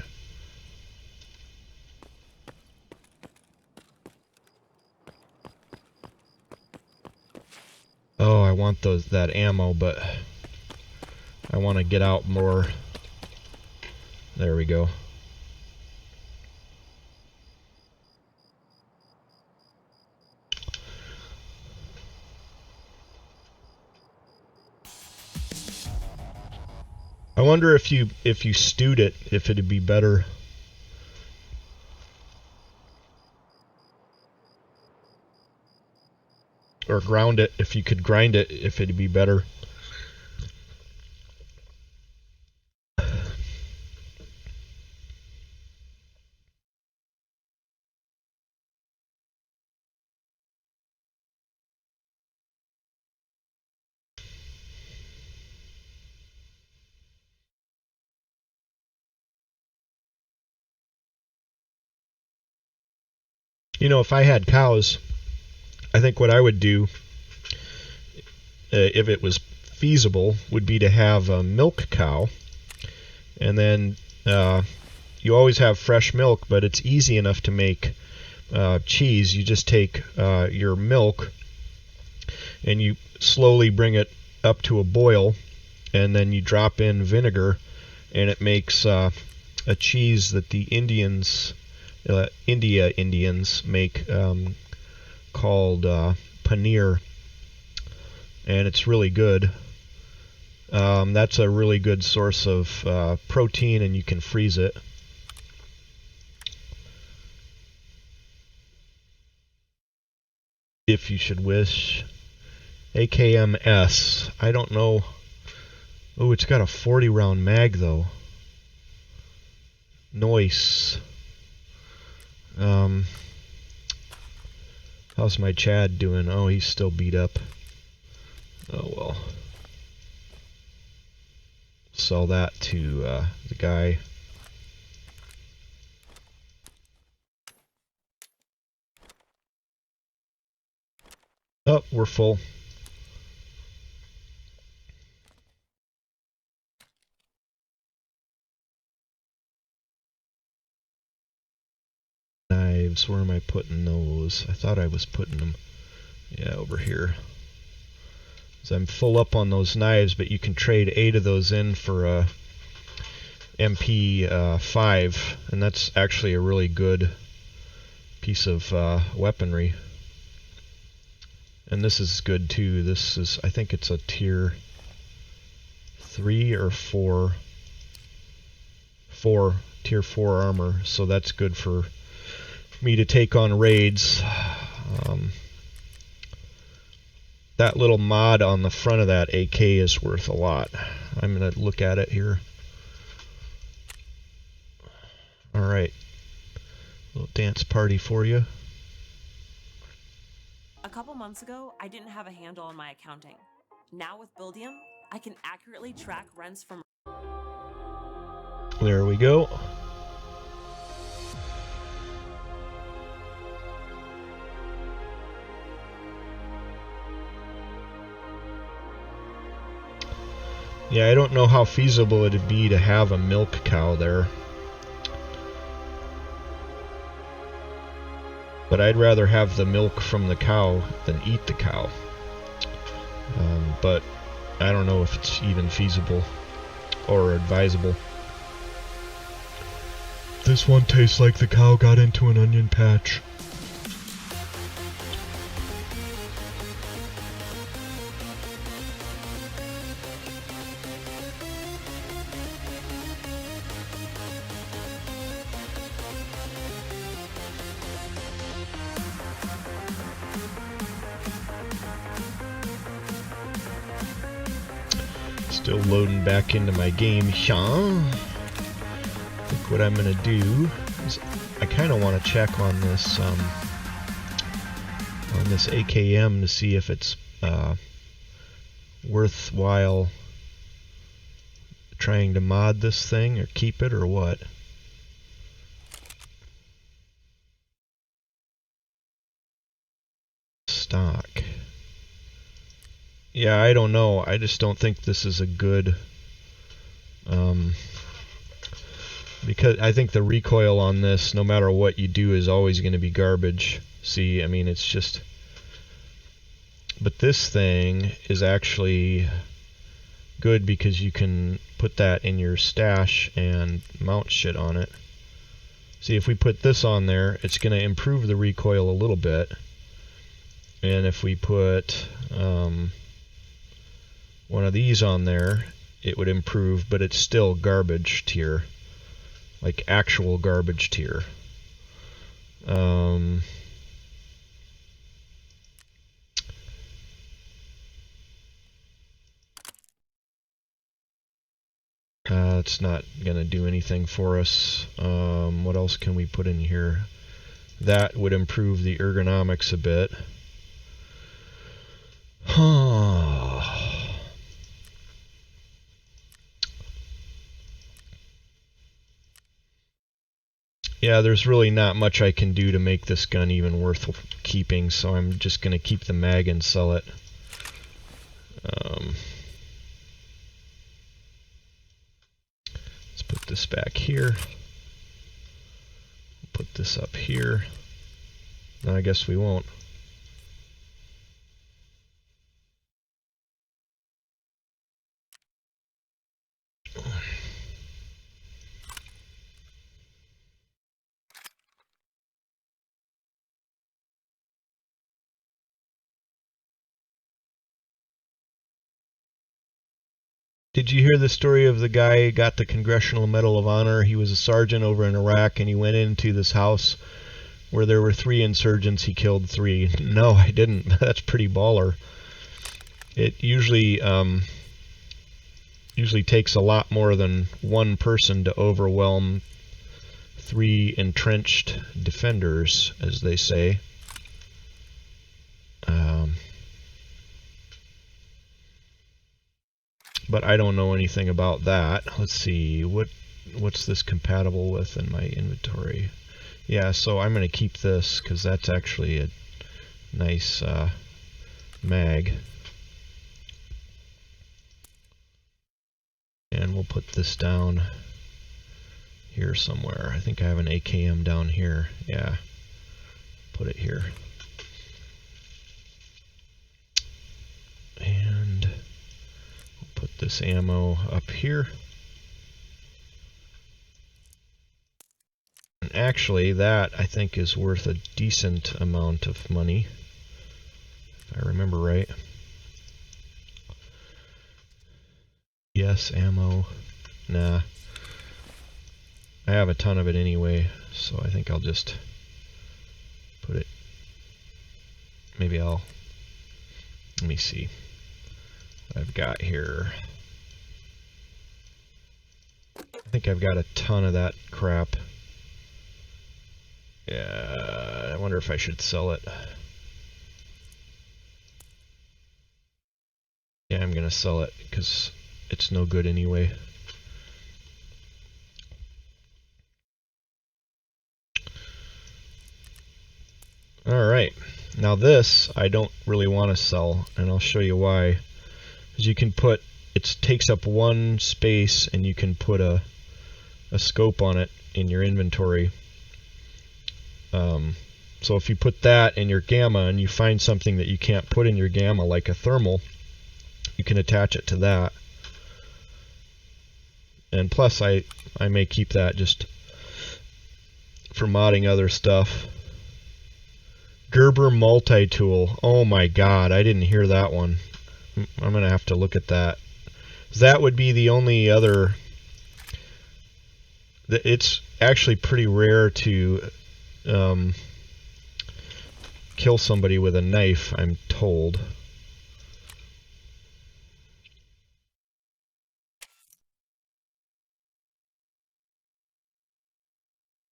Oh, I want that ammo, but I want to get out more. There we go. I wonder if you stewed it, if it'd be better. Or ground it, if you could grind it, if it'd be better. You know, if I had cows, I think what I would do, if it was feasible, would be to have a milk cow. And then you always have fresh milk, but it's easy enough to make cheese. You just take your milk and you slowly bring it up to a boil, and then you drop in vinegar, and it makes a cheese that the Indians make called paneer, and it's really good. That's a really good source of protein, and you can freeze it. If you should wish. AKMS. I don't know. Oh, it's got a 40 round mag though. Noise. How's my Chad doing? Oh, he's still beat up. Oh well. Sell that to the guy. Oh, we're full. Knives, where am I putting those? I thought I was putting them, yeah, over here. So I'm full up on those knives, but you can trade 8 of those in for a MP5, and that's actually a really good piece of weaponry. And this is good too. This is, I think it's a tier 3 or 4. Tier 4 armor, so that's good for me to take on raids. That little mod on the front of that AK is worth a lot. I'm going to look at it here. Alright. Little dance party for you. A couple months ago, I didn't have a handle on my accounting. Now with Buildium, I can accurately track rents from... There we go. Yeah, I don't know how feasible it'd be to have a milk cow there. But I'd rather have the milk from the cow than eat the cow. But I don't know if it's even feasible or advisable. This one tastes like the cow got into an onion patch. Still loading back into my game, Sean. I think what I'm gonna do is I kind of want to check on this AKM to see if it's worthwhile trying to mod this thing or keep it or what. Stock. Yeah, I don't know. I just don't think this is a good... because I think the recoil on this, no matter what you do, is always going to be garbage. See, I mean, it's just... But this thing is actually good because you can put that in your stash and mount shit on it. See, if we put this on there, it's going to improve the recoil a little bit. And if we put... one of these on there, it would improve, but it's still garbage tier, like actual garbage tier. It's not gonna do anything for us. What else can we put in here? That would improve the ergonomics a bit. Yeah, there's really not much I can do to make this gun even worth keeping, so I'm just going to keep the mag and sell it. Let's put this back here. Put this up here. No, I guess we won't. Did you hear the story of the guy who got the Congressional Medal of Honor? He was a sergeant over in Iraq, and he went into this house where there were 3 insurgents. He killed 3. No, I didn't. That's pretty baller. It usually takes a lot more than one person to overwhelm 3 entrenched defenders, as they say. But I don't know anything about that. Let's see, what's this compatible with in my inventory? Yeah, so I'm going to keep this because that's actually a nice mag. And we'll put this down here somewhere. I think I have an AKM down here. Yeah, put it here. And we'll put this ammo up here. And actually, that I think is worth a decent amount of money, if I remember right. Yes, ammo. Nah. I have a ton of it anyway, so I think I'll just put it. Maybe let me see what I've got here. I think I've got a ton of that crap. Yeah, I wonder if I should sell it. Yeah, I'm gonna sell it because it's no good anyway. Alright, now this I don't really want to sell, and I'll show you why. Because you can put, it takes up 1 space, and you can put a scope on it in your inventory. So if you put that in your gamma and you find something that you can't put in your gamma, like a thermal, you can attach it to that. And plus I may keep that just for modding other stuff. Gerber multi-tool. Oh my god, I didn't hear that one. I'm gonna have to look at that. That would be the only other. It's actually pretty rare to kill somebody with a knife, I'm told.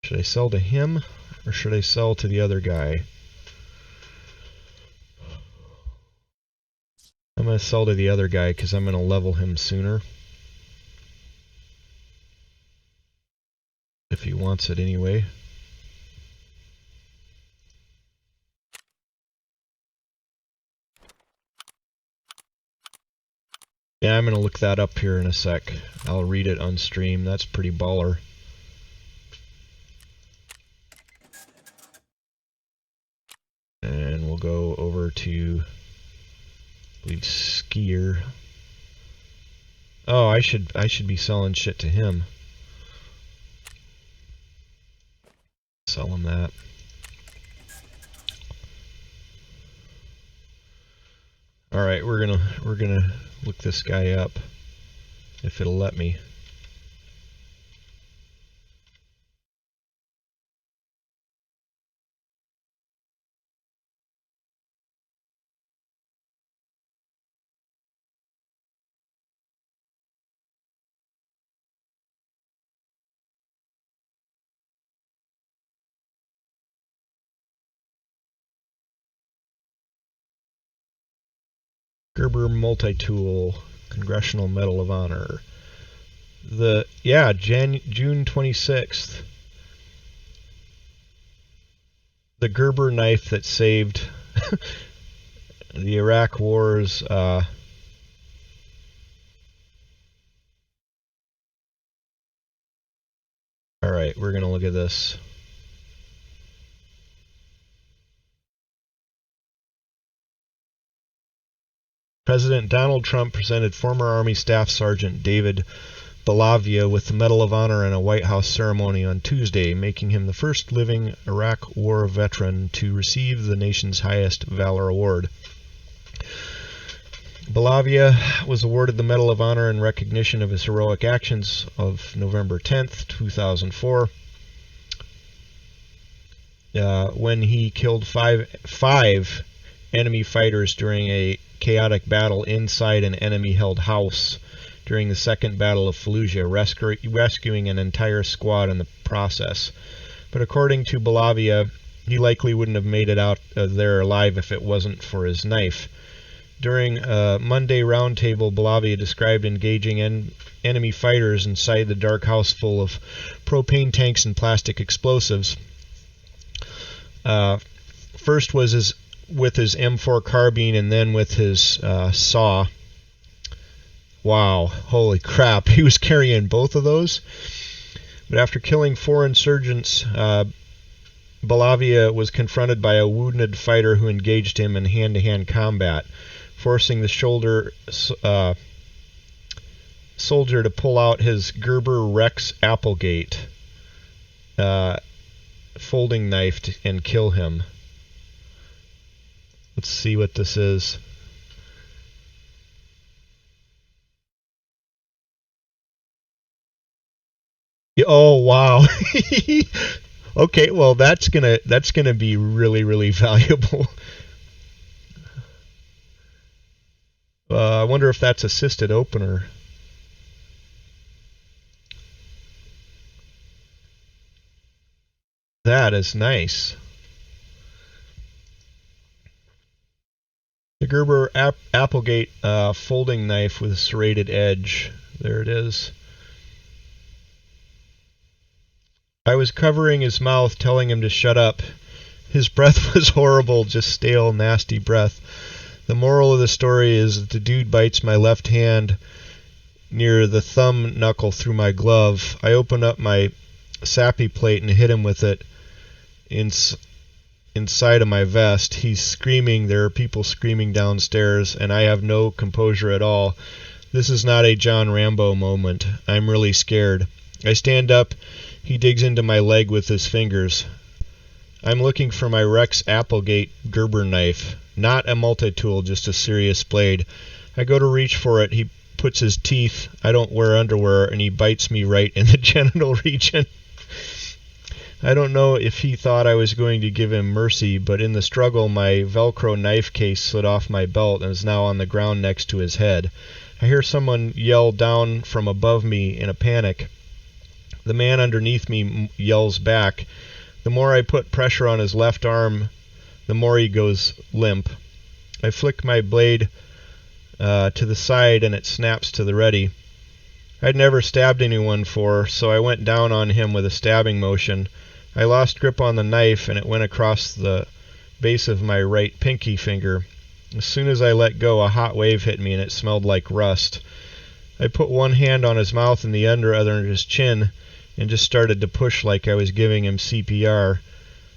Should I sell to him, or should I sell to the other guy? I'm going to sell to the other guy because I'm going to level him sooner. If he wants it anyway. Yeah, I'm going to look that up here in a sec. I'll read it on stream. That's pretty baller. And we'll go over to, I believe, Skier. Oh, I should be selling shit to him. Sell him that. All right, we're gonna look this guy up if it'll let me. Gerber multi-tool, Congressional Medal of Honor. June 26th. The Gerber knife that saved the Iraq Wars. Alright, we're gonna look at this. President Donald Trump presented former Army Staff Sergeant David Balavia with the Medal of Honor in a White House ceremony on Tuesday, making him the first living Iraq War veteran to receive the nation's highest valor award. Belavia was awarded the Medal of Honor in recognition of his heroic actions of November 10th, 2004, when he killed five enemy fighters during a chaotic battle inside an enemy-held house during the Second Battle of Fallujah, rescuing an entire squad in the process. But according to Belavia, he likely wouldn't have made it out there alive if it wasn't for his knife. During a Monday roundtable, Belavia described engaging enemy fighters inside the dark house full of propane tanks and plastic explosives. First was with his M4 carbine and then with his saw. Wow, holy crap, he was carrying both of those. But after killing 4 insurgents, Belavia was confronted by a wounded fighter who engaged him in hand-to-hand combat, forcing the soldier to pull out his Gerber Rex Applegate folding knife and kill him. Let's see what this is. Oh wow. Okay, well that's gonna be really valuable. I wonder if that's assisted opener. That is nice. The Gerber Applegate folding knife with a serrated edge. There it is. I was covering his mouth, telling him to shut up. His breath was horrible, just stale, nasty breath. The moral of the story is that the dude bites my left hand near the thumb knuckle through my glove. I opened up my sappy plate and hit him with it inside of my vest. He's screaming. There are people screaming downstairs, and I have no composure at all. This is not a John Rambo moment. I'm really scared. I stand up. He digs into my leg with his fingers. I'm looking for my Rex Applegate Gerber knife. Not a multi-tool, just a serious blade. I go to reach for it. He puts his teeth. I don't wear underwear, and he bites me right in the genital region. I don't know if he thought I was going to give him mercy, but in the struggle, my Velcro knife case slid off my belt and is now on the ground next to his head. I hear someone yell down from above me in a panic. The man underneath me yells back. The more I put pressure on his left arm, the more he goes limp. I flick my blade to the side and it snaps to the ready. I'd never stabbed anyone before, so I went down on him with a stabbing motion. I lost grip on the knife and it went across the base of my right pinky finger. As soon as I let go, a hot wave hit me and it smelled like rust. I put one hand on his mouth and the other under his chin and just started to push like I was giving him CPR.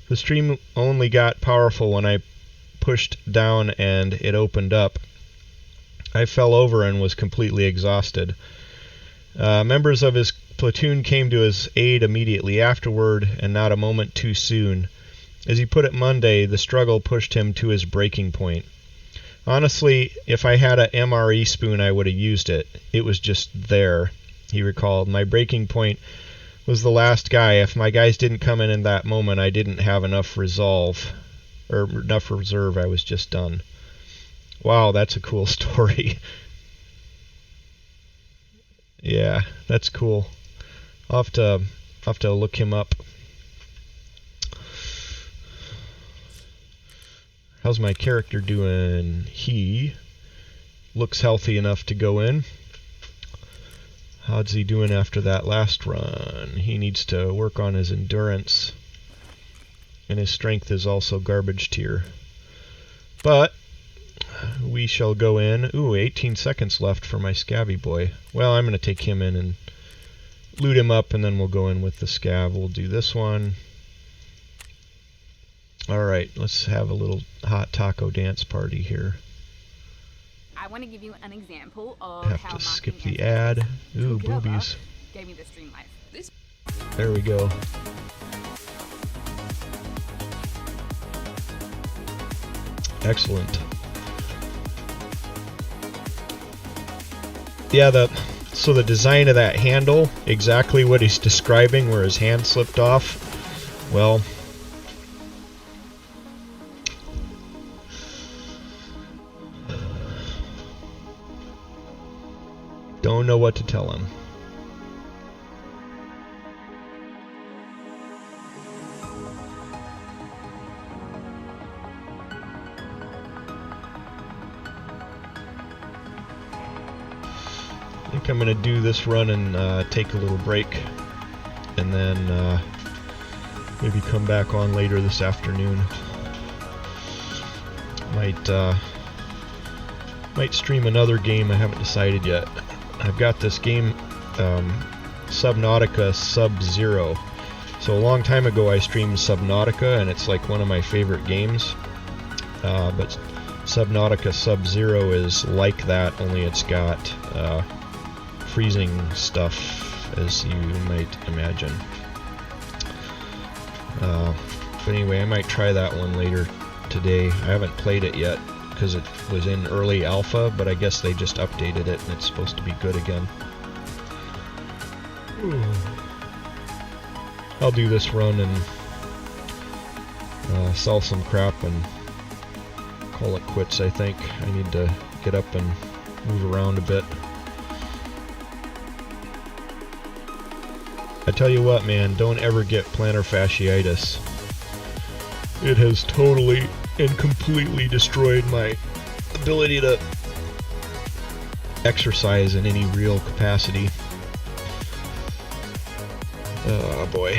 The stream only got powerful when I pushed down and it opened up. I fell over and was completely exhausted. Members of his platoon came to his aid immediately afterward, and not a moment too soon. As he put it Monday, the struggle pushed him to his breaking point. Honestly, if I had a MRE spoon, I would have used it. It was just there, he recalled. My breaking point was the last guy. If my guys didn't come in that moment, I didn't have enough resolve, or enough reserve. I was just done. Wow, that's a cool story. Yeah, that's cool. I'll have to look him up. How's my character doing? He looks healthy enough to go in. How's he doing after that last run? He needs to work on his endurance. And his strength is also garbage tier. But we shall go in. Ooh, 18 seconds left for my scabby boy. Well, I'm going to take him in and loot him up, and then we'll go in with the scav. We'll do this one. Alright, let's have a little hot taco dance party here. I want to give you an example of Have how to skip marketing the ad. experts Ooh, took it over, boobies. gave me this dream life. There we go. Excellent. Yeah, so the design of that handle, exactly what he's describing, where his hand slipped off, well, don't know what to tell him. I think I'm going to do this run and take a little break, and then maybe come back on later this afternoon. Might stream another game. I haven't decided yet. I've got this game, Subnautica Sub-Zero. So a long time ago I streamed Subnautica, and it's like one of my favorite games. But Subnautica Sub-Zero is like that, only it's got freezing stuff, as you might imagine. But anyway, I might try that one later today. I haven't played it yet because it was in early alpha, but I guess they just updated it and it's supposed to be good again. I'll do this run and sell some crap and call it quits, I think. I need to get up and move around a bit. I tell you what, man, don't ever get plantar fasciitis. It has totally and completely destroyed my ability to exercise in any real capacity. Oh boy.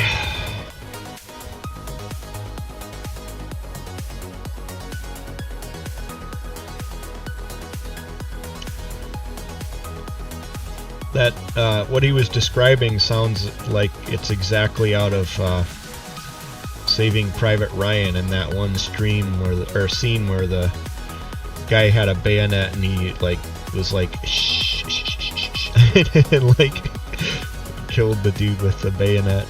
That, what he was describing sounds like it's exactly out of Saving Private Ryan, in that one stream where scene where the guy had a bayonet and he was like shh, shh, shh, shh, shh, and like killed the dude with the bayonet.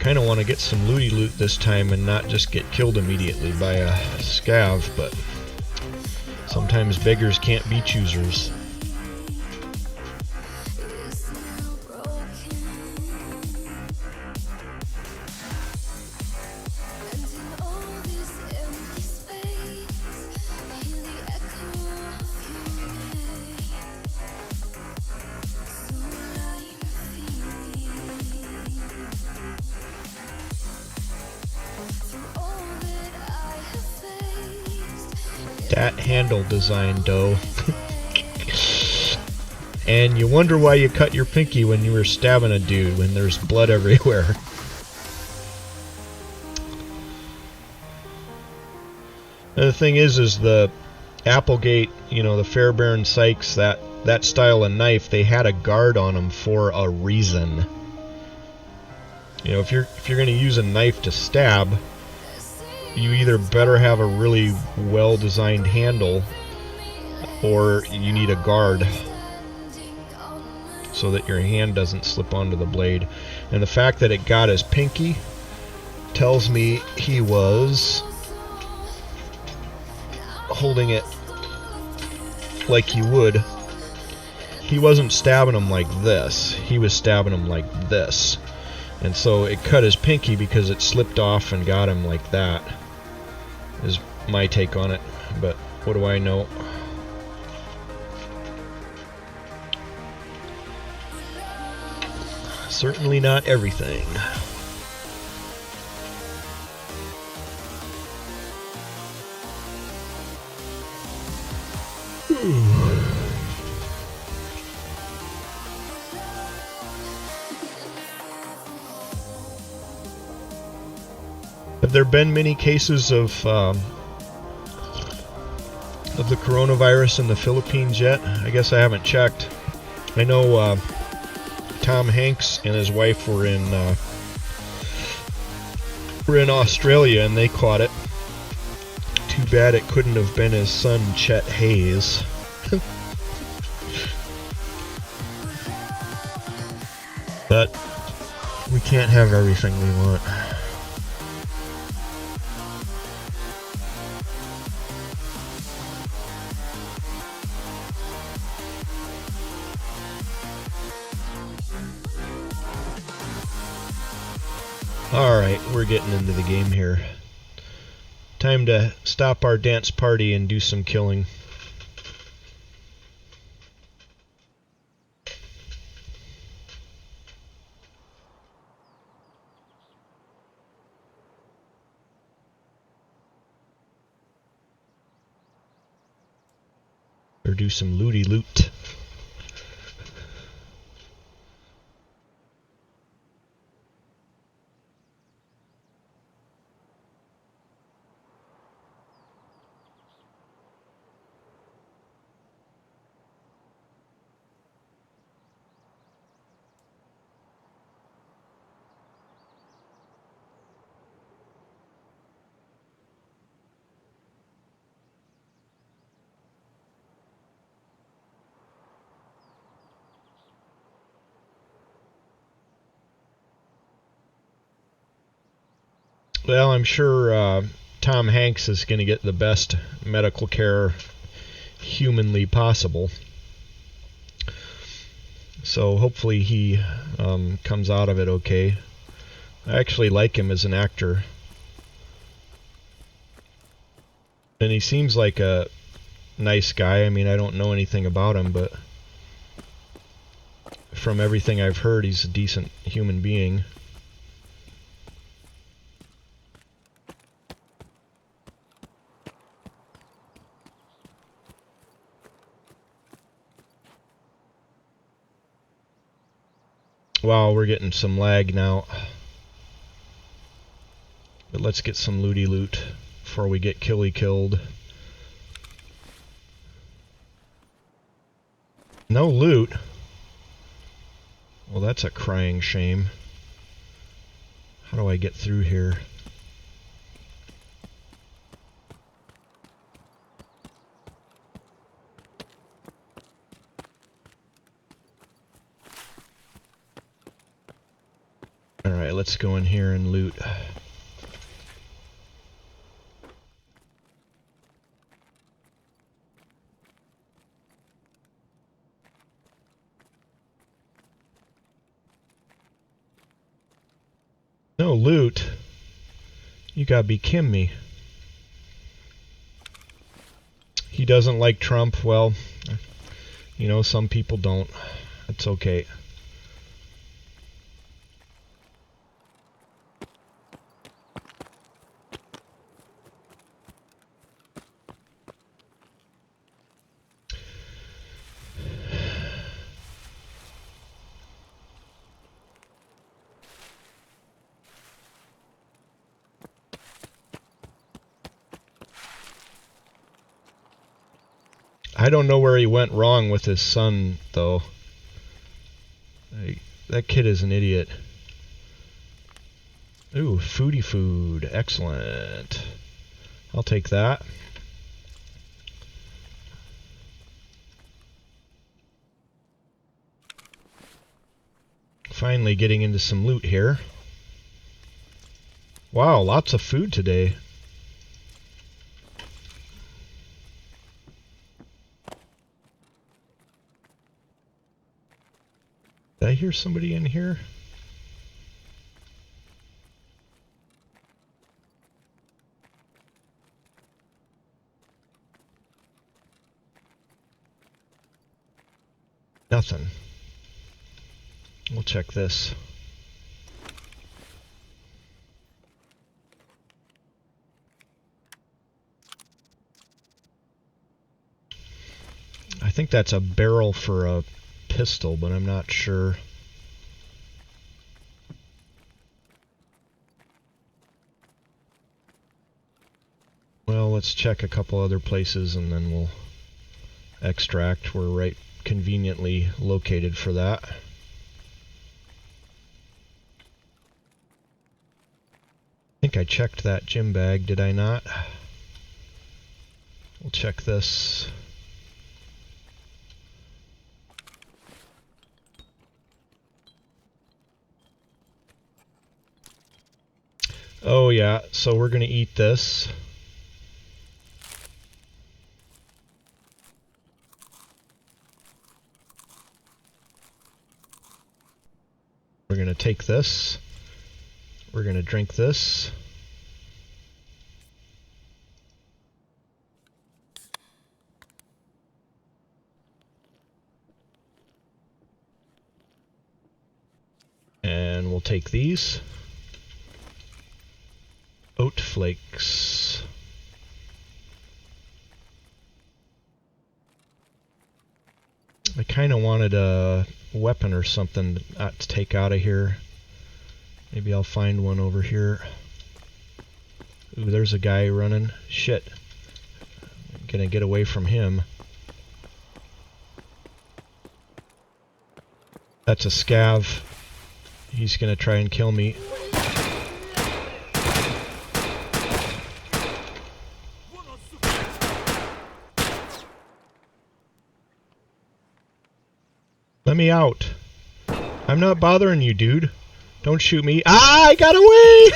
Kind of want to get some looty loot this time and not just get killed immediately by a scav, but sometimes beggars can't be choosers. That handle design, dough. And you wonder why you cut your pinky when you were stabbing a dude when there's blood everywhere. And the thing is the Applegate, you know, the Fairbairn Sykes, that style of knife, they had a guard on them for a reason. You know, if you're going to use a knife to stab, you either better have a really well-designed handle, or you need a guard so that your hand doesn't slip onto the blade. And the fact that it got his pinky tells me he was holding it like you would. He wasn't stabbing him like this. He was stabbing him like this. And so it cut his pinky because it slipped off and got him like that, is my take on it. But what do I know? Certainly not everything. Have there been many cases of the coronavirus in the Philippines yet? I guess I haven't checked. I know Tom Hanks and his wife were in Australia and they caught it. Too bad it couldn't have been his son Chet Hayes. But we can't have everything we want. Alright, we're getting into the game here. Time to stop our dance party and do some killing. Or do some looty loot. Well, I'm sure Tom Hanks is going to get the best medical care humanly possible. So hopefully he comes out of it okay. I actually like him as an actor. And he seems like a nice guy. I mean, I don't know anything about him, but from everything I've heard, he's a decent human being. Wow, we're getting some lag now. But let's get some looty loot before we get killed. No loot? Well, that's a crying shame. How do I get through here? Alright, let's go in here and loot. No loot? You gotta be kidding me. He doesn't like Trump. Well, you know, some people don't. It's okay. I don't know where he went wrong with his son, though. That kid is an idiot. Ooh, foodie food. Excellent. I'll take that. Finally getting into some loot here. Wow, lots of food today. Did I hear somebody in here? Nothing. We'll check this. I think that's a barrel for a pistol, but I'm not sure. let's check a couple other places and then we'll extract. We're right conveniently located for that. I think I checked that gym bag, did I not? We'll check this. Oh yeah, so we're gonna eat this. We're gonna take this. We're gonna drink this. And we'll take these. Oat flakes. I kind of wanted a weapon or something to take out of here. Maybe I'll find one over here. Ooh, there's a guy running. Shit. I'm gonna get away from him. That's a scav. He's gonna try and kill me. Let me out. I'm not bothering you, dude. Don't shoot me. Ah, I got away!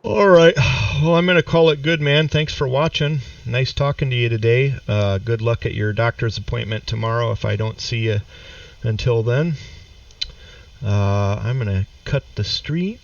Alright. Well, I'm going to call it good, man. Thanks for watching. Nice talking to you today. Good luck at your doctor's appointment tomorrow if I don't see you until then. I'm going to cut the street.